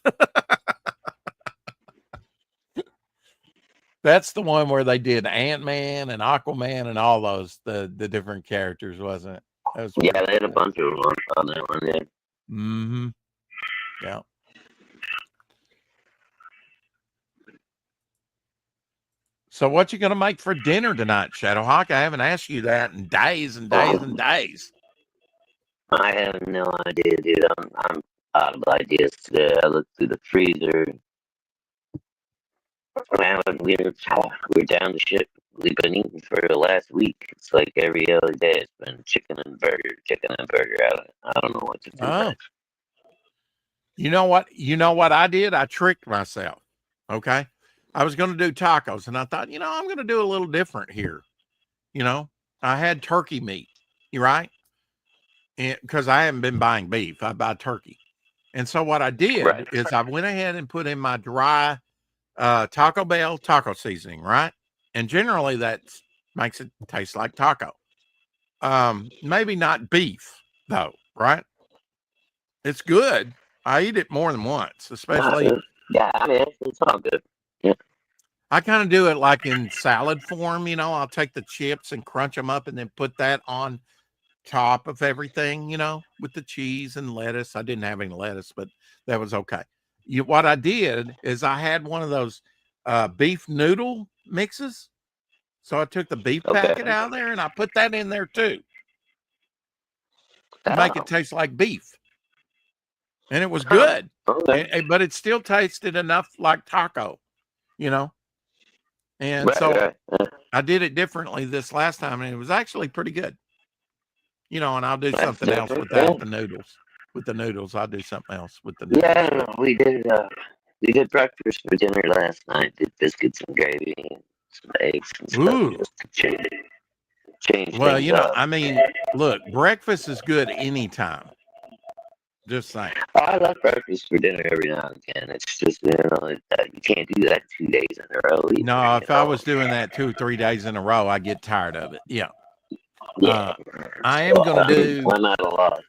That's the one where they did Ant-Man and Aquaman and all those the different characters, wasn't it? Yeah, they had a bunch of them on that one. Yeah. Mm-hmm. Yeah. So what you going to make for dinner tonight, Shadowhawk? I haven't asked you that in days and days and days. I have no idea, dude. I'm out of ideas today. I looked through the freezer. Man, we're down to shit we've been eating for the last week. It's like every other day it's been chicken and burger. I don't know what to do. Oh. You know what I did? I tricked myself. Okay. I was going to do tacos and I thought, I'm going to do a little different here. I had turkey meat, right? And because I haven't been buying beef, I buy turkey. And so what I did is I went ahead and put in my dry Taco Bell taco seasoning, right? And generally that makes it taste like taco. Maybe not beef though, right? It's good. I eat it more than once, especially. Yeah, I mean, it's all good. Yeah. I kind of do it like in salad form, I'll take the chips and crunch them up and then put that on top of everything, with the cheese and lettuce. I didn't have any lettuce, but that was okay. What I did is I had one of those beef noodle mixes. So I took the beef packet out of there and I put that in there too. To make it taste like beef. And it was good. But it still tasted enough like taco, And so I did it differently this last time and it was actually pretty good. And I'll do something else with that, the noodles. With the noodles, I'll do something else with the noodles. Yeah, we did breakfast for dinner last night. Did biscuits and gravy and some eggs and stuff. Just to change well, up. I mean, look, breakfast is good anytime. Just saying. I love breakfast for dinner every now and again. It's just, you can't do that 2 days in a row. Either, no, if I was doing that 2 or 3 days in a row, I get tired of it. Yeah. I am going to do. Well, not a lot.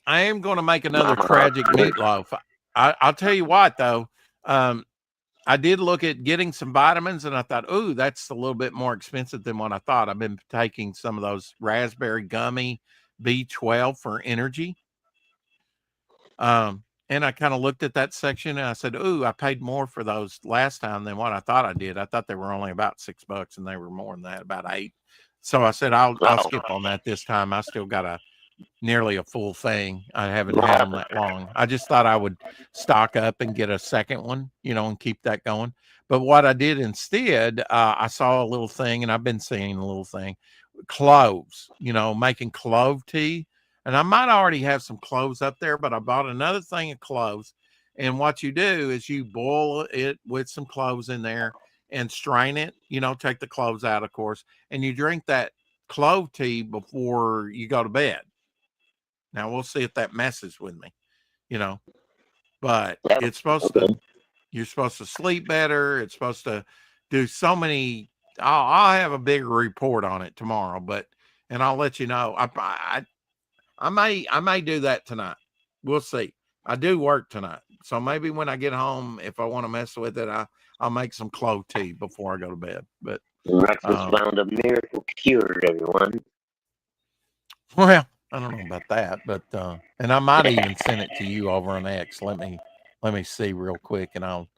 I am going to make another tragic meatloaf. I'll tell you what, though. I did look at getting some vitamins, and I thought, ooh, that's a little bit more expensive than what I thought. I've been taking some of those raspberry gummy B12 for energy. And I kind of looked at that section and I said, ooh, I paid more for those last time than what I thought I did. I thought they were only about $6 and they were more than that, about $8. So I said, I'll skip on that this time. I still got nearly a full thing. I haven't had them that long. I just thought I would stock up and get a second one, and keep that going. But what I did instead, I saw a little thing, and I've been seeing a little thing, cloves, making clove tea. And I might already have some cloves up there, but I bought another thing of cloves. And what you do is you boil it with some cloves in there and strain it, take the cloves out, of course, and you drink that clove tea before you go to bed. Now we'll see if that messes with me, but Yeah, it's supposed okay. you're supposed to sleep better. It's supposed to do so many. I'll have a bigger report on it tomorrow, and I'll let you know. I may do that tonight. We'll see. I do work tonight, so maybe when I get home, if I want to mess with it, I'll make some clove tea before I go to bed. But Rex has found a miracle cure, everyone. well, I don't know about that, but and I might even send it to you over on X. Let me see real quick, and I'll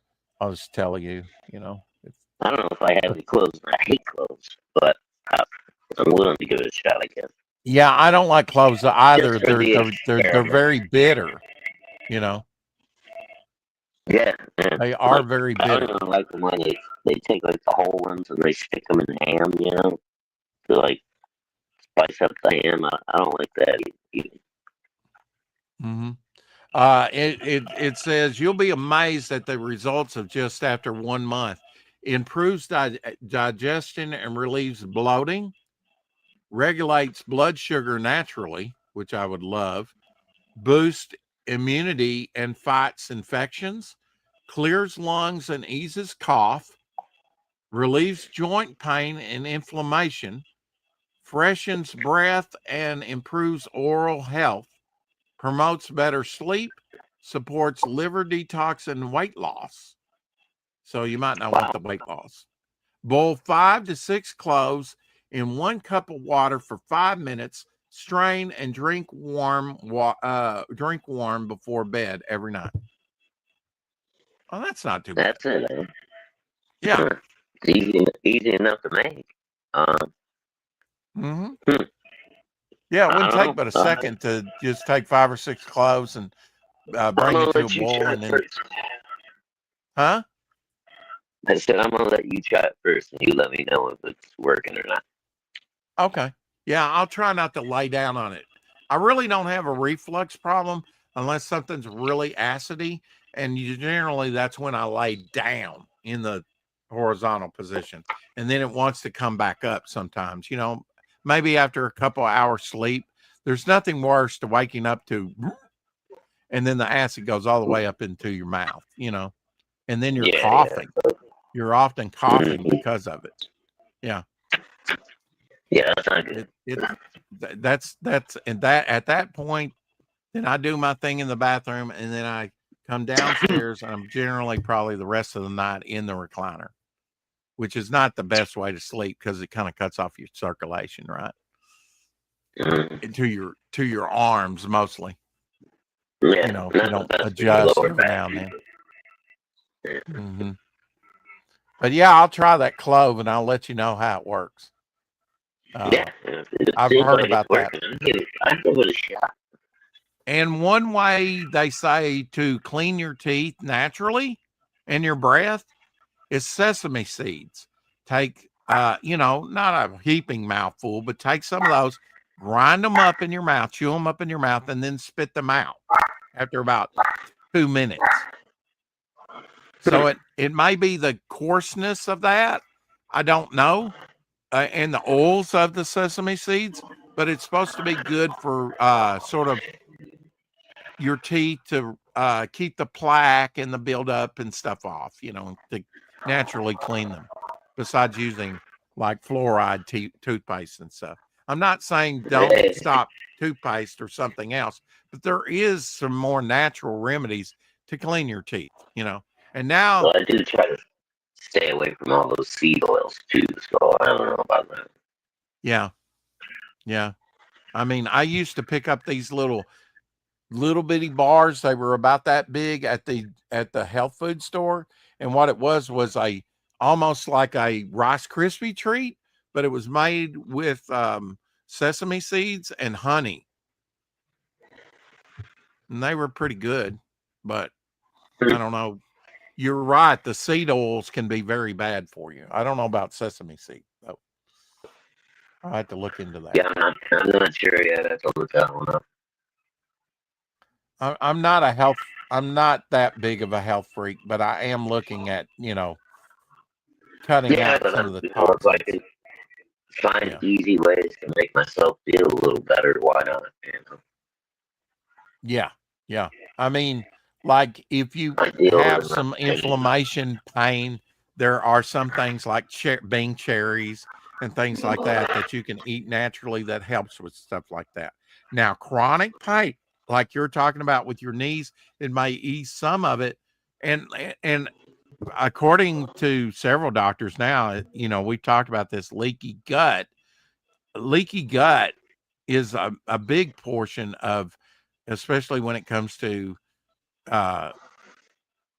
just tell you. I don't know if I have any clothes. I hate clothes, but I'm willing to give it a shot, I guess. Yeah, I don't like cloves either. Just for the They're very bitter. Yeah. They are Like, very I bitter. don't even like them when they take like the whole ones and they stick them in ham, to like spice up the ham. I don't like that either. Mm-hmm. It says you'll be amazed at the results of just after 1 month. Improves digestion and relieves bloating. Regulates blood sugar naturally, which I would love. Boosts immunity and fights infections. Clears lungs and eases cough. Relieves joint pain and inflammation. Freshens breath and improves oral health. Promotes better sleep. Supports liver detox and weight loss. So you might not want the weight loss. Boil 5 to 6 cloves in 1 cup of water for 5 minutes. Strain and drink warm. Drink warm before bed every night. Oh, that's not too bad. That's it. Eh? Yeah. It's easy enough to make. Mm-hmm. Yeah, it wouldn't take but a second to just take 5 or 6 cloves and bring it to a boil, and then. Huh? I said I'm gonna let you try it first, and you let me know if it's working or not. Okay. Yeah, I'll try not to lay down on it. I really don't have a reflux problem unless something's really acidy, and generally that's when I lay down in the horizontal position, and then it wants to come back up sometimes. Maybe after a couple of hours sleep. There's nothing worse to waking up to, and then the acid goes all the way up into your mouth. And then you're coughing. Yeah. You're often coughing because of it. Yeah. Yeah, that's not good. That's and that at that point, then I do my thing in the bathroom, and then I come downstairs, and I'm generally probably the rest of the night in the recliner, which is not the best way to sleep because it kind of cuts off your circulation, right? To your arms mostly. Yeah, if you don't adjust every now and then. Mm-hmm. But yeah, I'll try that clove, and I'll let you know how it works. I've heard about that. I'd give it a shot. And one way they say to clean your teeth naturally and your breath is sesame seeds. Take, not a heaping mouthful, but take some of those, grind them up in your mouth, chew them up in your mouth, and then spit them out after about 2 minutes. So it may be the coarseness of that. I don't know. And the oils of the sesame seeds, but it's supposed to be good for sort of your teeth to keep the plaque and the buildup and stuff off, to naturally clean them, besides using like fluoride toothpaste and stuff. I'm not saying don't stop toothpaste or something else, but there is some more natural remedies to clean your teeth, And now, well, I do try to stay away from all those seed oils too, so I don't know about that. Yeah. I mean, I used to pick up these little bitty bars. They were about that big at the health food store, and what it was almost like a Rice Krispie treat, but it was made with sesame seeds and honey, and they were pretty good. But I don't know. You're right. The seed oils can be very bad for you. I don't know about sesame seed though. I have to look into that. Yeah, I'm not sure yet. I have to look that one up. I'm not that big of a health freak, but I am looking at, cutting Yeah, out but some of the if I toxins. can find Yeah. easy ways to make myself feel a little better, why not? Yeah. Yeah. I mean, like if you I deal have with enough some pain. inflammation, pain, there are some things like bean cherries and things like that you can eat naturally that helps with stuff like that. Now, chronic pain, like you're talking about with your knees, it may ease some of it. And according to several doctors now, we've talked about this leaky gut. Leaky gut is a big portion of, especially when it comes to uh,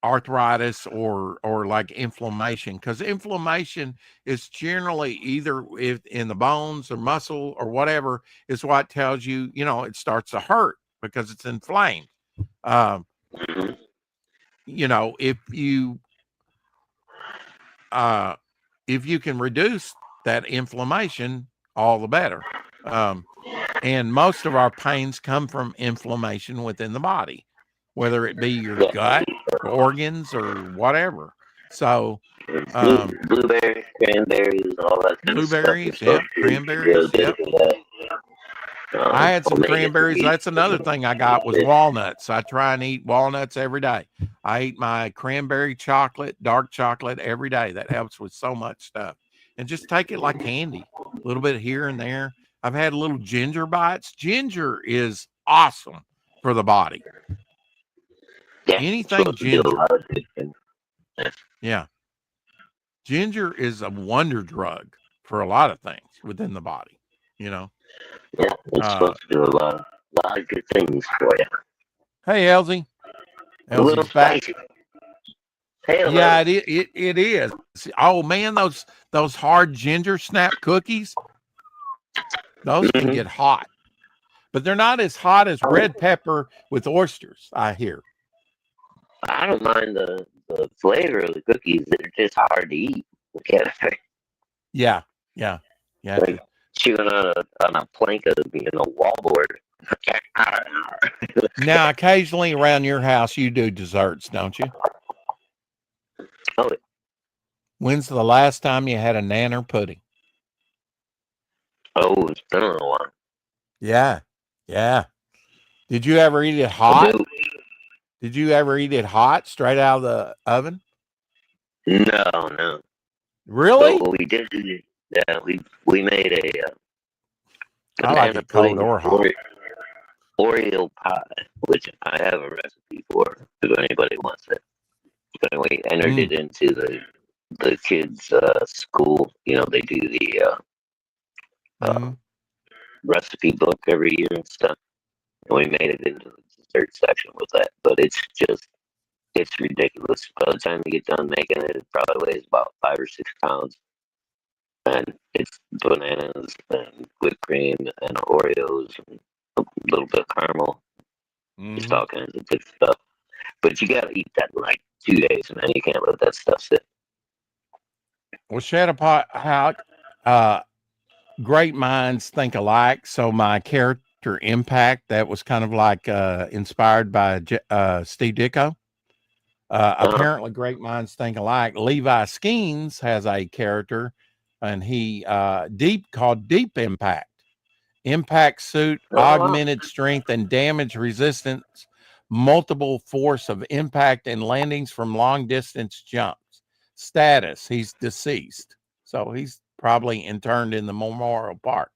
arthritis or like inflammation, because inflammation is generally either if in the bones or muscle or whatever is what tells you, it starts to hurt because it's inflamed. Um, Mhm. if you uh, if you can reduce that inflammation, all the better. And most of our pains come from inflammation within the body, whether it be your Yeah. gut, organs, or whatever. So, Blueberries, cranberries, all that kind of stuff are blueberries, supposed yep, to be real cranberries, good yep. for that. I had some Omega cranberries. 3. That's another thing I got was walnuts. I try and eat walnuts every day. I eat my cranberry chocolate, dark chocolate every day. That helps with so much stuff. And just take it like candy, a little bit here and there. I've had little ginger bites. Ginger is awesome for the body. Yeah, it's Anything supposed to do a ginger. lot of good things. Yeah. Ginger is a wonder drug for a lot of things within the body, you know. Yeah, it's Uh, supposed to do a lot of good things for you. hey, Elsie. A little Elsie's back. spicy. Hey, Yeah, hello. it is. Oh man, those hard ginger snap cookies, those can Mm-hmm. get hot, but they're not as hot as red pepper with oysters, I hear. I don't mind the flavor of the cookies. They're just hard to eat. Yeah, yeah, yeah. Like chewing on a plank of wallboard. Now, occasionally around your house, you do desserts, don't you? Oh, When's the last time you had a nanner pudding? it's been a little while. Yeah, yeah. Did you ever eat it I hot? do. Did you ever eat it hot, straight out of the oven? No. Really? But we did. Yeah, we made a I like banana it cold pudding or hot. Oreo pie, which I have a recipe for if anybody wants it. But we entered it into the kids' school. They do the recipe book every year and stuff. And we made it into the dessert section with that. But it's ridiculous. By the time you get done making it, it probably weighs about 5 or 6 pounds. And it's bananas and whipped cream and Oreos and a little bit of caramel. Just all kinds of good stuff. But you gotta eat that in like 2 days, man. You can't let that stuff sit. Well, how great minds think alike. So my character Impact, that was kind of like inspired by Steve Ditko. Apparently, great minds think alike. Levi Skeens has a character, and he called Deep Impact. Impact suit, augmented strength and damage resistance, multiple force of impact and landings from long distance jumps. Status: he's deceased, so he's probably interned in the Memorial Park.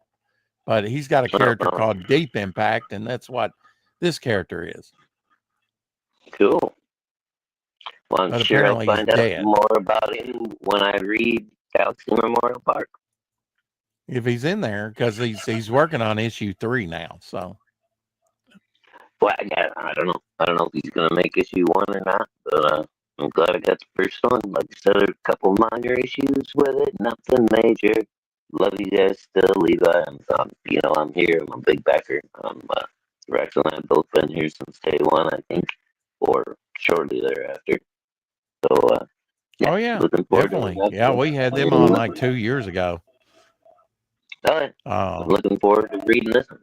But he's got a character called Deep Impact, and that's what this character is. Cool. Well, I'm But sure I'll apparently he's find out dead. more about him when I read Galaxy Memorial Park. If he's in there, because he's working on issue 3 now. So, Well, I don't know. I don't know if he's gonna make issue 1 or not, but I'm glad I got the first one. Like I said, a couple minor issues with it, nothing major. Love you guys still, Levi. I'm here. I'm a big backer. Rex and I have both been here since day one, I think, or shortly thereafter. So, oh yeah, looking forward definitely. to it. Yeah, we had them on like 2 years ago. I'm looking forward to reading this one.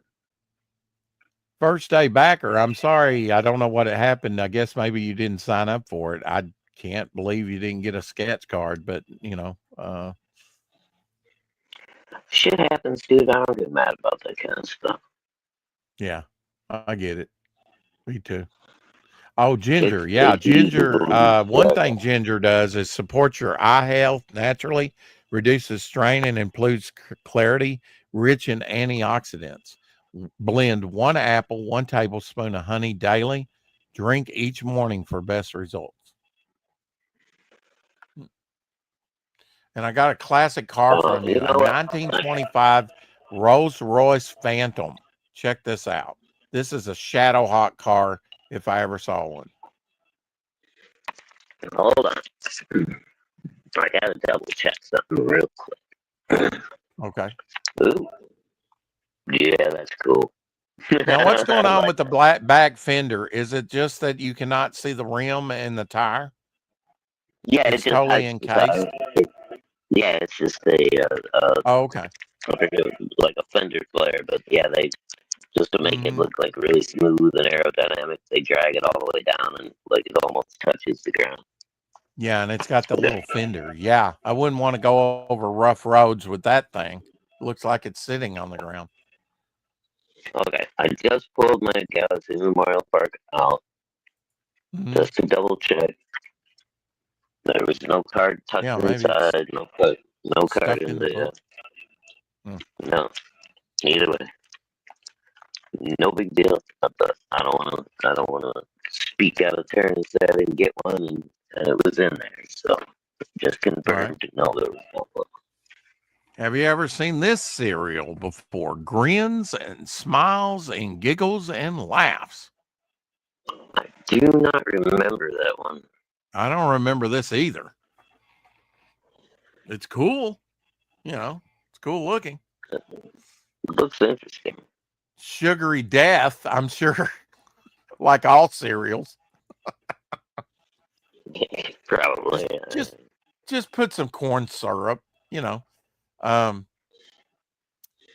first day backer. I'm sorry. I don't know what had happened. I guess maybe you didn't sign up for it. I can't believe you didn't get a sketch card, but Shit happens, dude. I don't get mad about that kind of stuff. yeah, I get it. Me too. Oh, Ginger. It's Yeah, Ginger. easy. One thing Ginger does is support your eye health naturally, reduces strain, and improves clarity, rich in antioxidants. Blend 1 apple, 1 tablespoon of honey daily. Drink each morning for best results. And I got a classic car from you, You a know what? 1925 Rolls-Royce Phantom. Check this out. This is a Shadowhawk car if I ever saw one. Hold on. I gotta double check something real quick. Okay. Ooh. Yeah, that's cool. Now, what's going on Like, with the black back fender? Is it just that you cannot see the rim and the tire? yeah, It's it just totally has encased. yeah, it's just a Oh, okay. like a fender flare, but yeah, they just to make it look like really smooth and aerodynamic, they drag it all the way down and like it almost touches the ground. Yeah, and it's got the little fender. Yeah, I wouldn't want to go over rough roads with that thing. It looks like it's sitting on the ground. Okay, I just pulled my Galaxy Memorial Park out just to double check. There was no card tucked inside, no card in the. No, either way, no big deal. I don't want to speak out of turn and say I didn't get one, and it was in there. So just confirmed. Right. No, there was no one. Have you ever seen this cereal before? Grins and smiles and giggles and laughs. I do not remember that one. I don't remember this either. It's cool. It's cool looking. It looks interesting. Sugary death, I'm sure, like all cereals. Probably. Just put some corn syrup,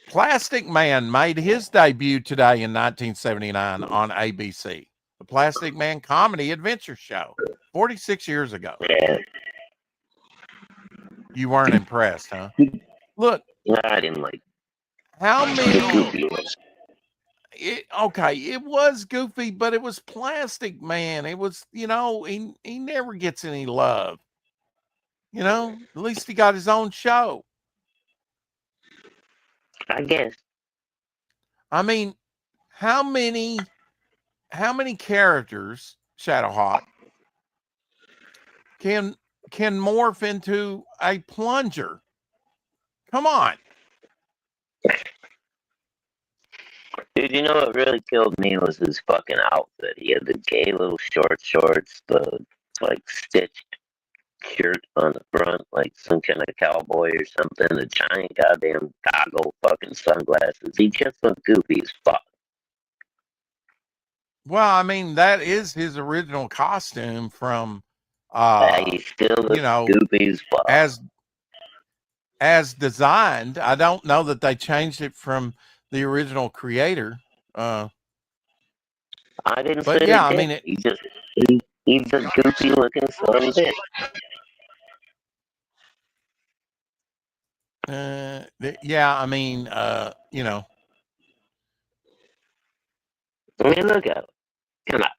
Plastic Man made his debut today in 1979 on ABC. The Plastic Man comedy adventure show, 46 years ago. Yeah. You weren't impressed, huh? Look. I didn't like. How many? It was goofy, but it was Plastic Man. It was, he never gets any love. At least he got his own show. I guess. I mean, how many characters, Shadowhawk, can morph into a plunger? Come on. Dude, you know what really killed me was his fucking outfit. He had the gay little short shorts, the like stitched shirt on the front, like some kind of cowboy or something, the giant goddamn goggle fucking sunglasses. He just looked goofy as fuck. Well, I mean, that is his original costume from he still looks goofy as fuck. As designed. I don't know that they changed it from the original creator. I didn't say yeah, I mean, he's a goofy looking son of a bitch. Yeah, I mean, I mean, look at him. Come on.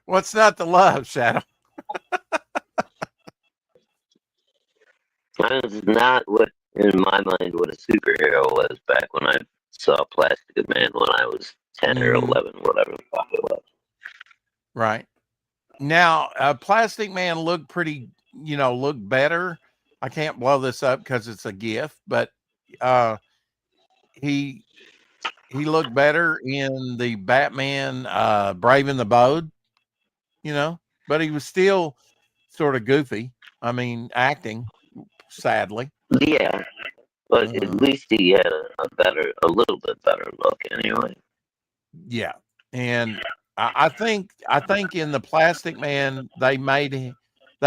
What's not to love, Shadow? That's not what, in my mind, what a superhero was back when I saw Plastic Man when I was 10 or 11, whatever the fuck it was. Right. Now, Plastic Man looked pretty, looked better. I can't blow this up because it's a GIF, but he looked better in the Batman Brave and the Bold, but he was still sort of goofy. I mean, acting, sadly. Yeah, but at least he had a little bit better look anyway. Yeah, and I think in the Plastic Man they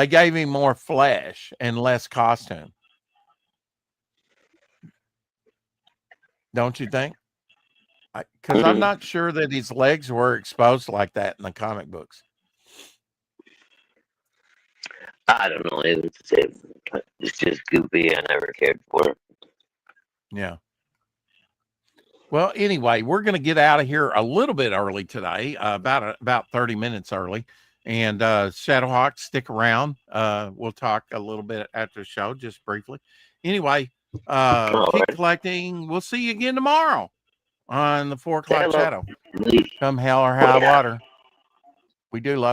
gave him more flesh and less costume. Don't you think? Because I'm not sure that his legs were exposed like that in the comic books. I don't know. It's just goofy. I never cared for it. Yeah. Well, anyway, we're going to get out of here a little bit early today, about 30 minutes early. And Shadowhawk, stick around. We'll talk a little bit after the show, just briefly. Anyway, keep collecting. We'll see you again tomorrow on the 4 o'clock shadow. Come hell or high water. We do love